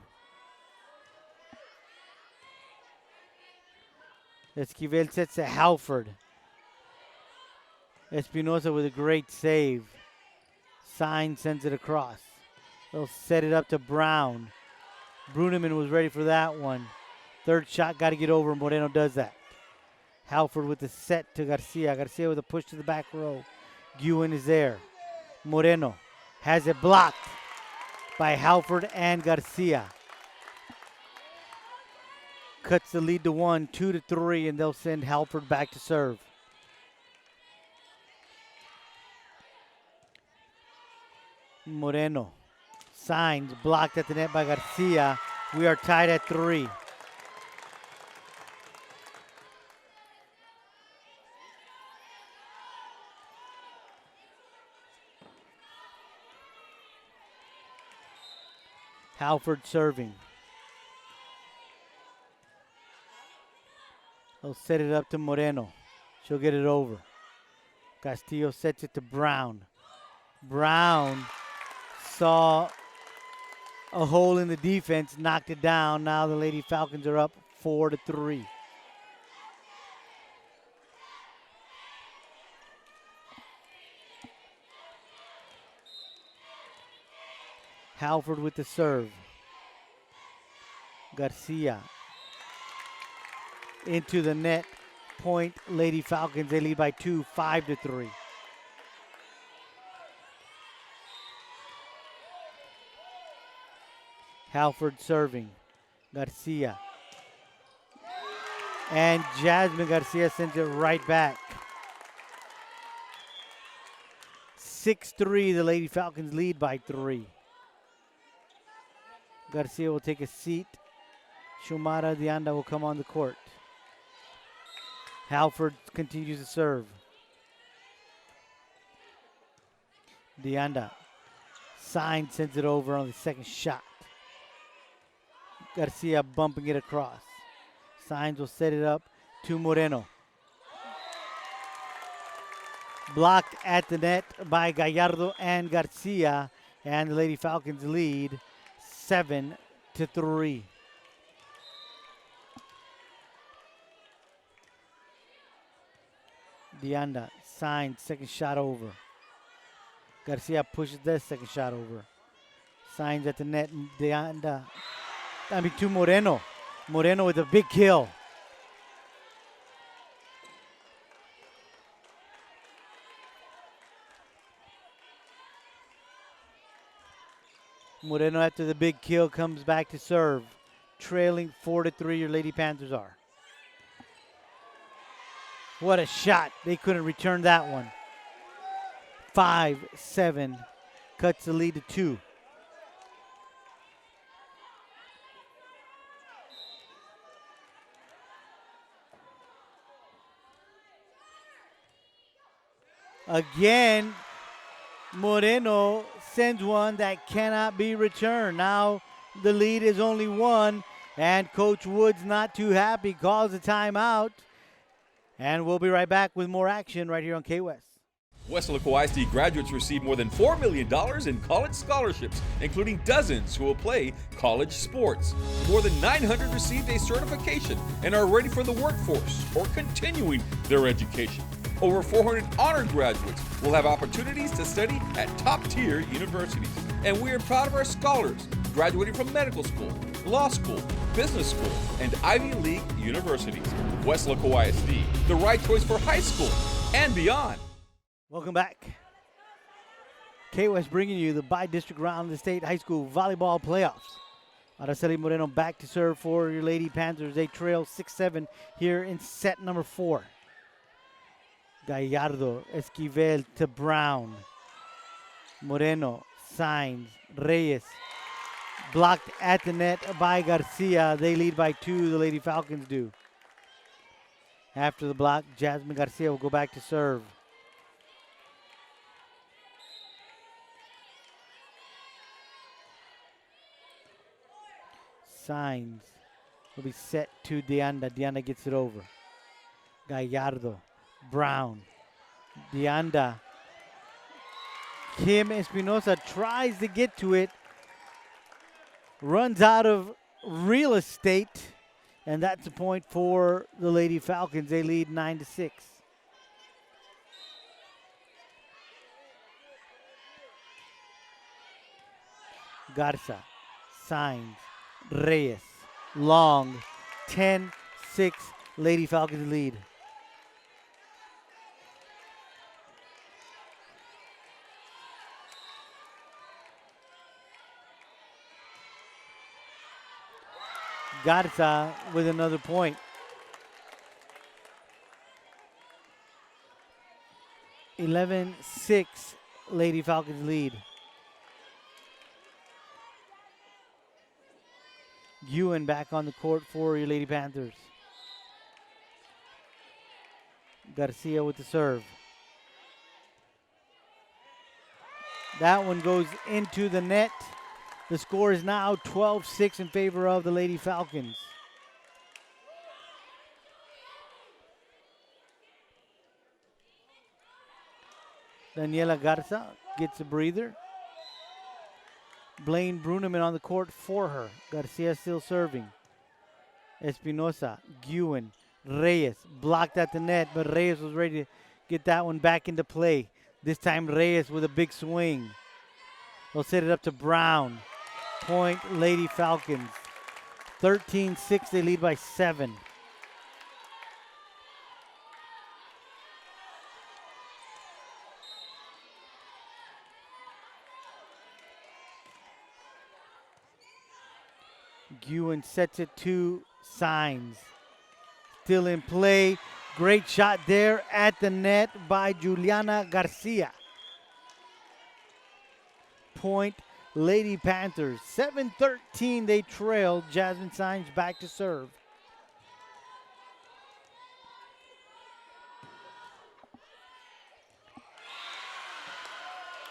Esquivel sets to Halford. Espinosa with a great save. Sign sends it across. They'll set it up to Brown. Bruneman was ready for that one. Third shot, got to get over. Moreno does that. Halford with the set to Garcia. Garcia with a push to the back row. Guin is there. Moreno has it blocked by Halford and Garcia. Cuts the lead to 1, 2-3, and they'll send Halford back to serve. Moreno signs, blocked at the net by Garcia. We are tied at 3. Halford serving. They'll set it up to Moreno. She'll get it over. Castillo sets it to Brown. Brown saw a hole in the defense, knocked it down. Now the Lady Falcons are up 4-3. Halford with the serve. Garcia into the net. Point, Lady Falcons. They lead by 2, 5-3. Halford serving. Garcia. And Jasmine Garcia sends it right back. 6-3, the Lady Falcons lead by 3. Garcia will take a seat. Shumara Dianda will come on the court. Halford continues to serve. Dianda. Sign sends it over on the second shot. Garcia bumping it across. Signs will set it up to Moreno. Blocked at the net by Gallardo and Garcia. And the Lady Falcons lead 7-3. Dianda signs, second shot over. Garcia pushes that second shot over. Signs at the net. To Moreno. Moreno with a big kill. Moreno, after the big kill, comes back to serve. Trailing 4-3, your Lady Panthers are. What a shot. They couldn't return that one. 5-7. Cuts the lead to 2. Again, Moreno sends one that cannot be returned. Now the lead is only 1, and Coach Woods not too happy, calls a timeout. And we'll be right back with more action right here on K-West. Weslaco ISD graduates receive more than $4 million in college scholarships, including dozens who will play college sports. More than 900 received a certification and are ready for the workforce or continuing their education. Over 400 honor graduates will have opportunities to study at top-tier universities. And we are proud of our scholars graduating from medical school, law school, business school, and Ivy League universities. Weslaco ISD, the right choice for high school and beyond. Welcome back. K-West bringing you the by-district round of the state high school volleyball playoffs. Araceli Moreno back to serve for your Lady Panthers. They trail 6-7 here in set number 4. Gallardo, Esquivel to Brown. Moreno, signs, Reyes. Blocked at the net by Garcia. They lead by 2, the Lady Falcons do. After the block, Jasmine Garcia will go back to serve. Signs will be set to Deanda. Deanda gets it over. Gallardo, Brown, Deanda. Kim Espinosa tries to get to it. Runs out of real estate. And that's a point for the Lady Falcons. They lead 9-6. Garza, Signs, Reyes, long, 10-6, Lady Falcons lead. Garza with another point. 11-6, Lady Falcons lead. Ewan back on the court for your Lady Panthers. Garcia with the serve. That one goes into the net. The score is now 12-6 in favor of the Lady Falcons. Daniela Garza gets a breather. Blaine Bruneman on the court for her. Garcia still serving. Espinosa, Guin, Reyes blocked at the net, but Reyes was ready to get that one back into play. This time Reyes with a big swing. They'll set it up to Brown. Point Lady Falcons. 13-6, they lead by 7. Guin sets it to Signs. Still in play. Great shot there at the net by Juliana Garcia. Point Lady Panthers. 7-13 they trail. Jasmine Signs back to serve.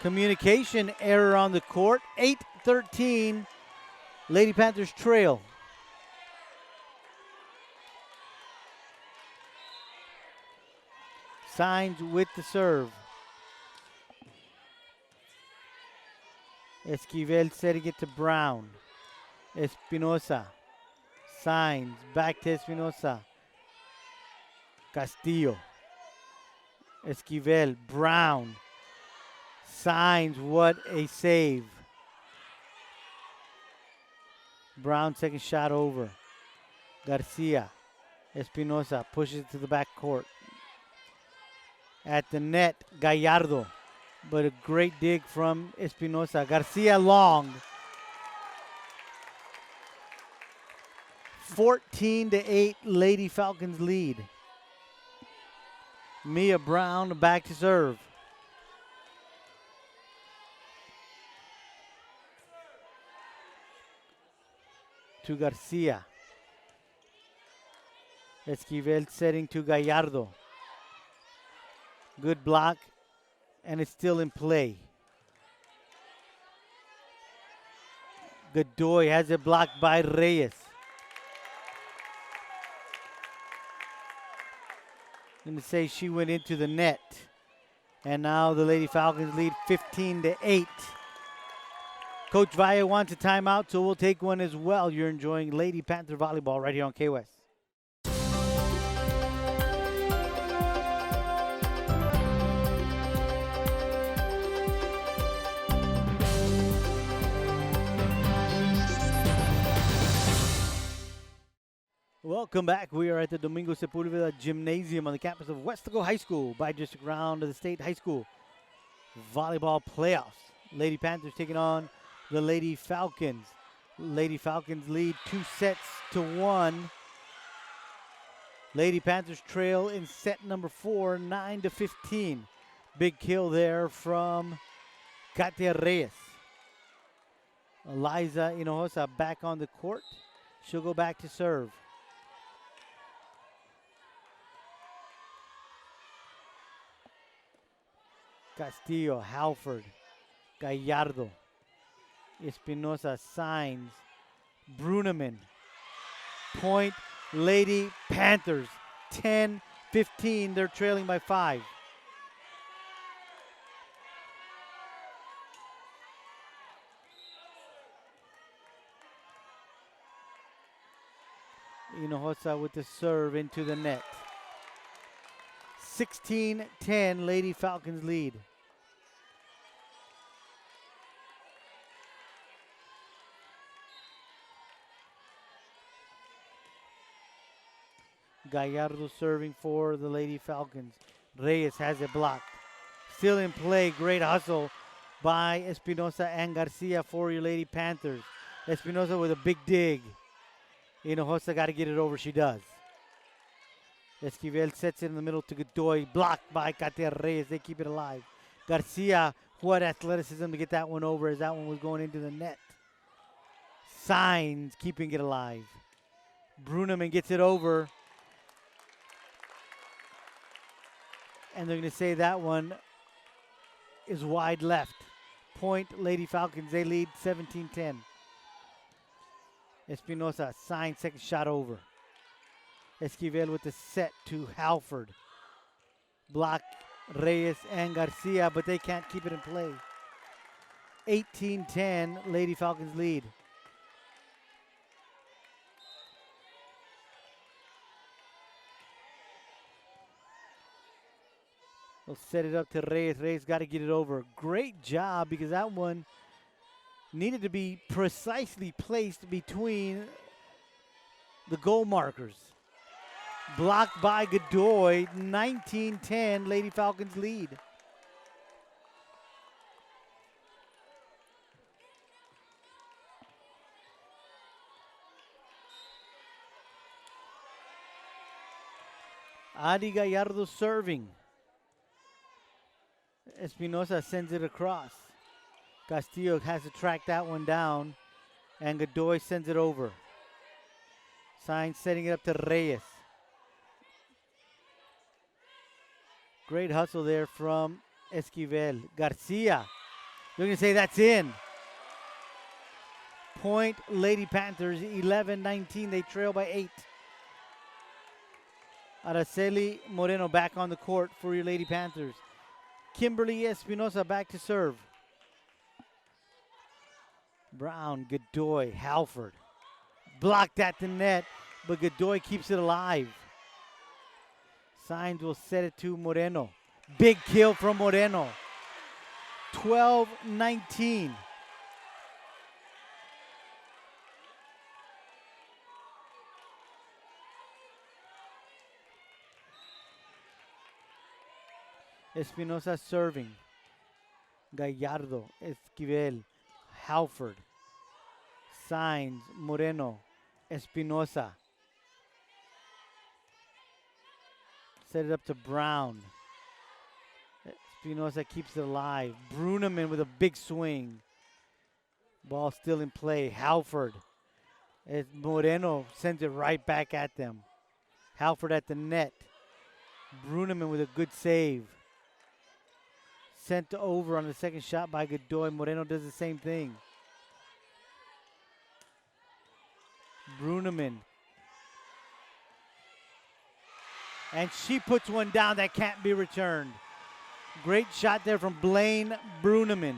Communication error on the court. 8-13. Lady Panthers trail. Signs with the serve. Esquivel setting it to Brown. Espinosa. Signs. Back to Espinosa. Castillo. Esquivel. Brown. Signs. What a save. Brown second shot over. Garcia. Espinosa pushes it to the back court. At the net, Gallardo. But a great dig from Espinosa. Garcia long. 14-8, Lady Falcons lead. Mia Brown back to serve. To Garcia. Esquivel setting to Gallardo. Good block, and it's still in play. Godoy has it blocked by Reyes. I'm going to say she went into the net. And now the Lady Falcons lead 15-8. Coach Valle wants a timeout, so we'll take one as well. You're enjoying Lady Panther Volleyball right here on KWES. Welcome back. We are at the Domingo Sepulveda Gymnasium on the campus of Weslaco High School by district round of the state high school volleyball playoffs. Lady Panthers taking on the Lady Falcons. Lady Falcons lead 2-1. Lady Panthers trail in set number 4, 9-15. Big kill there from Katia Reyes. Eliza Hinojosa back on the court. She'll go back to serve. Castillo, Halford, Gallardo, Espinosa, Signs, Bruneman. Point, Lady Panthers. 10-15, they're trailing by 5. Hinojosa with the serve into the net. 16-10, Lady Falcons lead. Gallardo serving for the Lady Falcons. Reyes has it blocked. Still in play, great hustle by Espinosa and Garcia for your Lady Panthers. Espinosa with a big dig. Hinojosa got to get it over, she does. Esquivel sets it in the middle to Godoy, blocked by Katia Reyes, they keep it alive. Garcia, who had athleticism to get that one over as that one was going into the net. Signs keeping it alive. Bruneman gets it over. And they're going to say that one is wide left. Point, Lady Falcons, they lead 17-10. Espinosa, sign, second shot over. Esquivel with the set to Halford. Block Reyes and Garcia, but they can't keep it in play. 18-10, Lady Falcons lead. They'll set it up to Reyes. Reyes got to get it over. Great job, because that one needed to be precisely placed between the goal markers. Blocked by Godoy. 19-10, Lady Falcons lead. Adi Gallardo serving. Espinosa sends it across. Castillo has to track that one down, and Godoy sends it over. Sainz setting it up to Reyes. Great hustle there from Esquivel. Garcia, they're going to say that's in. Point, Lady Panthers, 11-19. They trail by 8. Araceli Moreno back on the court for your Lady Panthers. Kimberly Espinosa back to serve. Brown, Godoy, Halford. Blocked at the net, but Godoy keeps it alive. Sainz will set it to Moreno. Big kill from Moreno. 12-19. Espinosa serving. Gallardo, Esquivel, Halford, Sainz, Moreno, Espinosa. Set it up to Brown. Espinosa keeps it alive. Bruneman with a big swing. Ball still in play. Halford. As Moreno sends it right back at them. Halford at the net. Bruneman with a good save. Sent over on the second shot by Godoy. Moreno does the same thing. Bruneman. And she puts one down that can't be returned. Great shot there from Blaine Bruneman.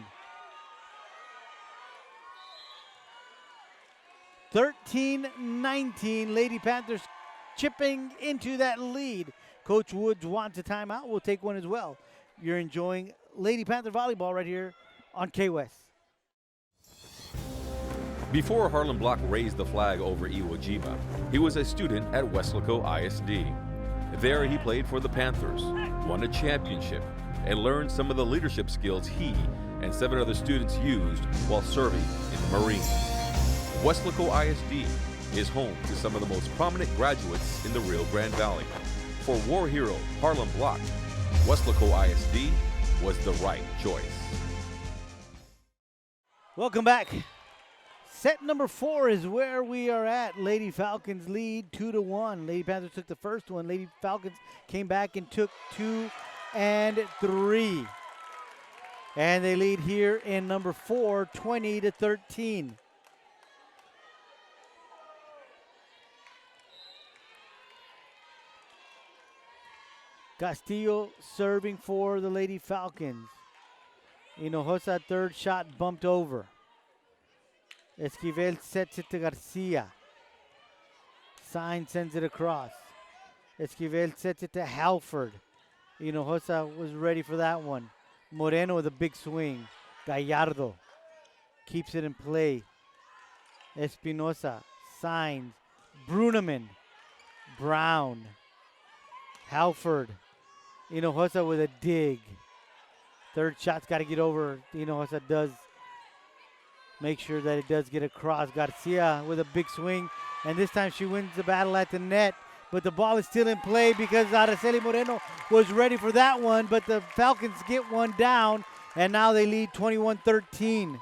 13-19, Lady Panthers chipping into that lead. Coach Woods wants a timeout. We'll take one as well. You're enjoying Lady Panther Volleyball right here on K-West. Before Harlan Block raised the flag over Iwo Jima, he was a student at Weslaco ISD. There he played for the Panthers, won a championship, and learned some of the leadership skills he and 7 other students used while serving in the Marines. Weslaco ISD is home to some of the most prominent graduates in the Rio Grande Valley. For war hero Harlan Block, Weslaco ISD was the right choice. Welcome back. Set number 4 is where we are at. Lady Falcons lead 2-1. Lady Panthers took the first one. Lady Falcons came back and took 2 and 3. And they lead here in number 4, 20-13. Castillo serving for the Lady Falcons. Hinojosa, third shot bumped over. Esquivel sets it to Garcia. Sign sends it across. Esquivel sets it to Halford. Hinojosa was ready for that one. Moreno with a big swing. Gallardo keeps it in play. Espinosa, signs. Bruneman, Brown, Halford. Hinojosa with a dig. Third shot's got to get over. Hinojosa does make sure that it does get across. Garcia with a big swing, and this time she wins the battle at the net. But the ball is still in play because Araceli Moreno was ready for that one, but the Falcons get one down, and now they lead 21-13.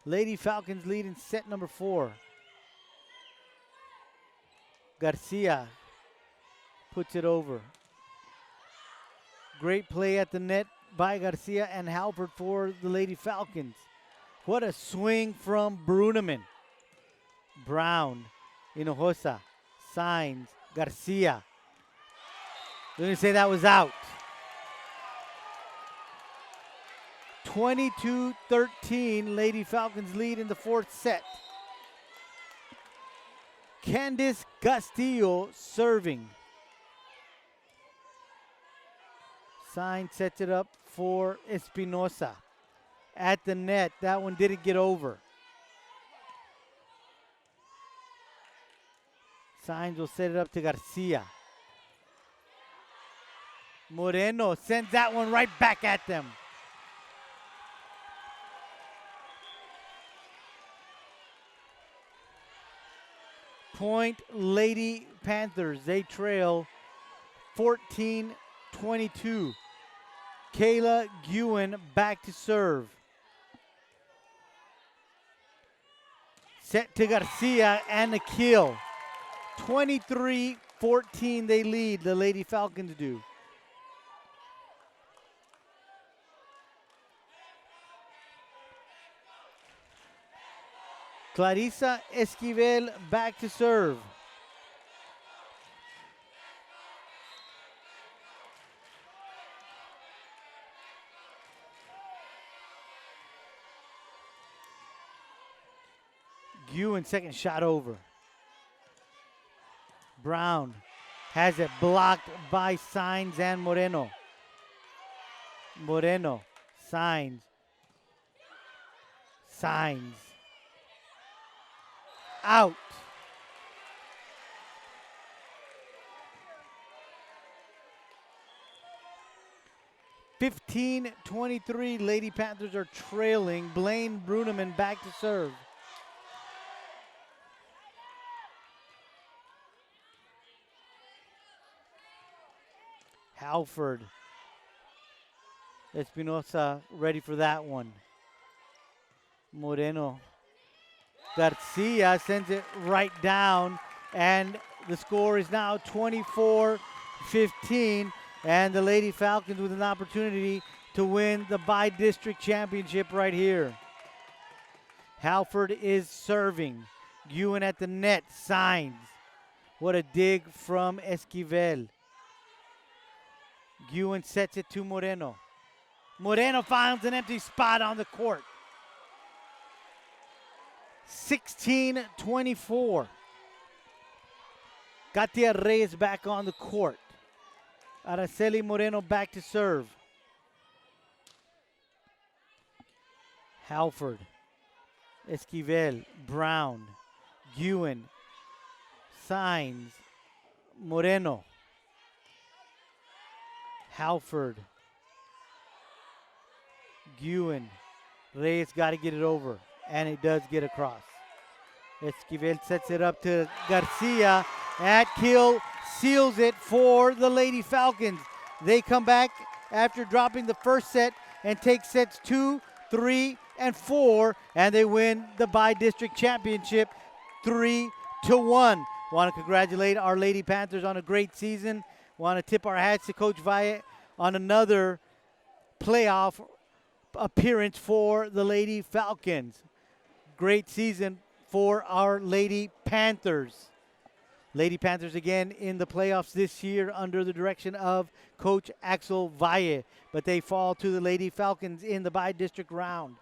Lady Falcons lead in set number 4. Garcia puts it over. Great play at the net by Garcia and Halford for the Lady Falcons. What a swing from Bruneman. Brown, Hinojosa, signs, Garcia. They're going to say that was out. 22-13, Lady Falcons lead in the 4th set. Candice Castillo serving. Sign sets it up for Espinosa. At the net, that one didn't get over. Signs will set it up to Garcia. Moreno sends that one right back at them. Point Lady Panthers. They trail 14-22. Kayla Guin back to serve. Set to Garcia and a kill. 23-14 they lead, the Lady Falcons do. Clarissa Esquivel back to serve. Guin, second shot over. Brown has it blocked by Signs and Moreno. Moreno, Signs. Out. (15-23), Lady Panthers are trailing. Blaine Bruneman back to serve. Halford. Espinosa ready for that one. Moreno. Garcia sends it right down, and the score is now 24-15, and the Lady Falcons with an opportunity to win the by-district championship right here. Halford is serving. Guin at the net, Signs. What a dig from Esquivel. Guin sets it to Moreno. Moreno finds an empty spot on the court. 16-24. Katia Reyes back on the court. Araceli Moreno back to serve. Halford. Esquivel. Brown. Guin. Signs. Moreno. Halford. Guin. Reyes got to get it over, and it does get across. Esquivel sets it up to Garcia. At kill seals it for the Lady Falcons. They come back after dropping the first set and take sets 2, 3, and 4, and they win the by-district championship 3-1. Want to congratulate our Lady Panthers on a great season. Want to tip our hats to Coach Valle on another playoff appearance for the Lady Falcons. Great season for our Lady Panthers. Lady Panthers again in the playoffs this year under the direction of Coach Axel Valle, but they fall to the Lady Falcons in the bi-district round.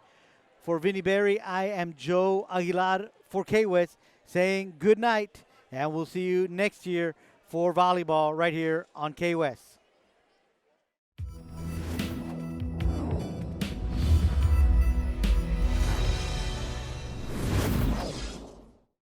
For Vinny Berry, I am Joe Aguilar for K-West saying good night, and we'll see you next year for volleyball right here on K-West.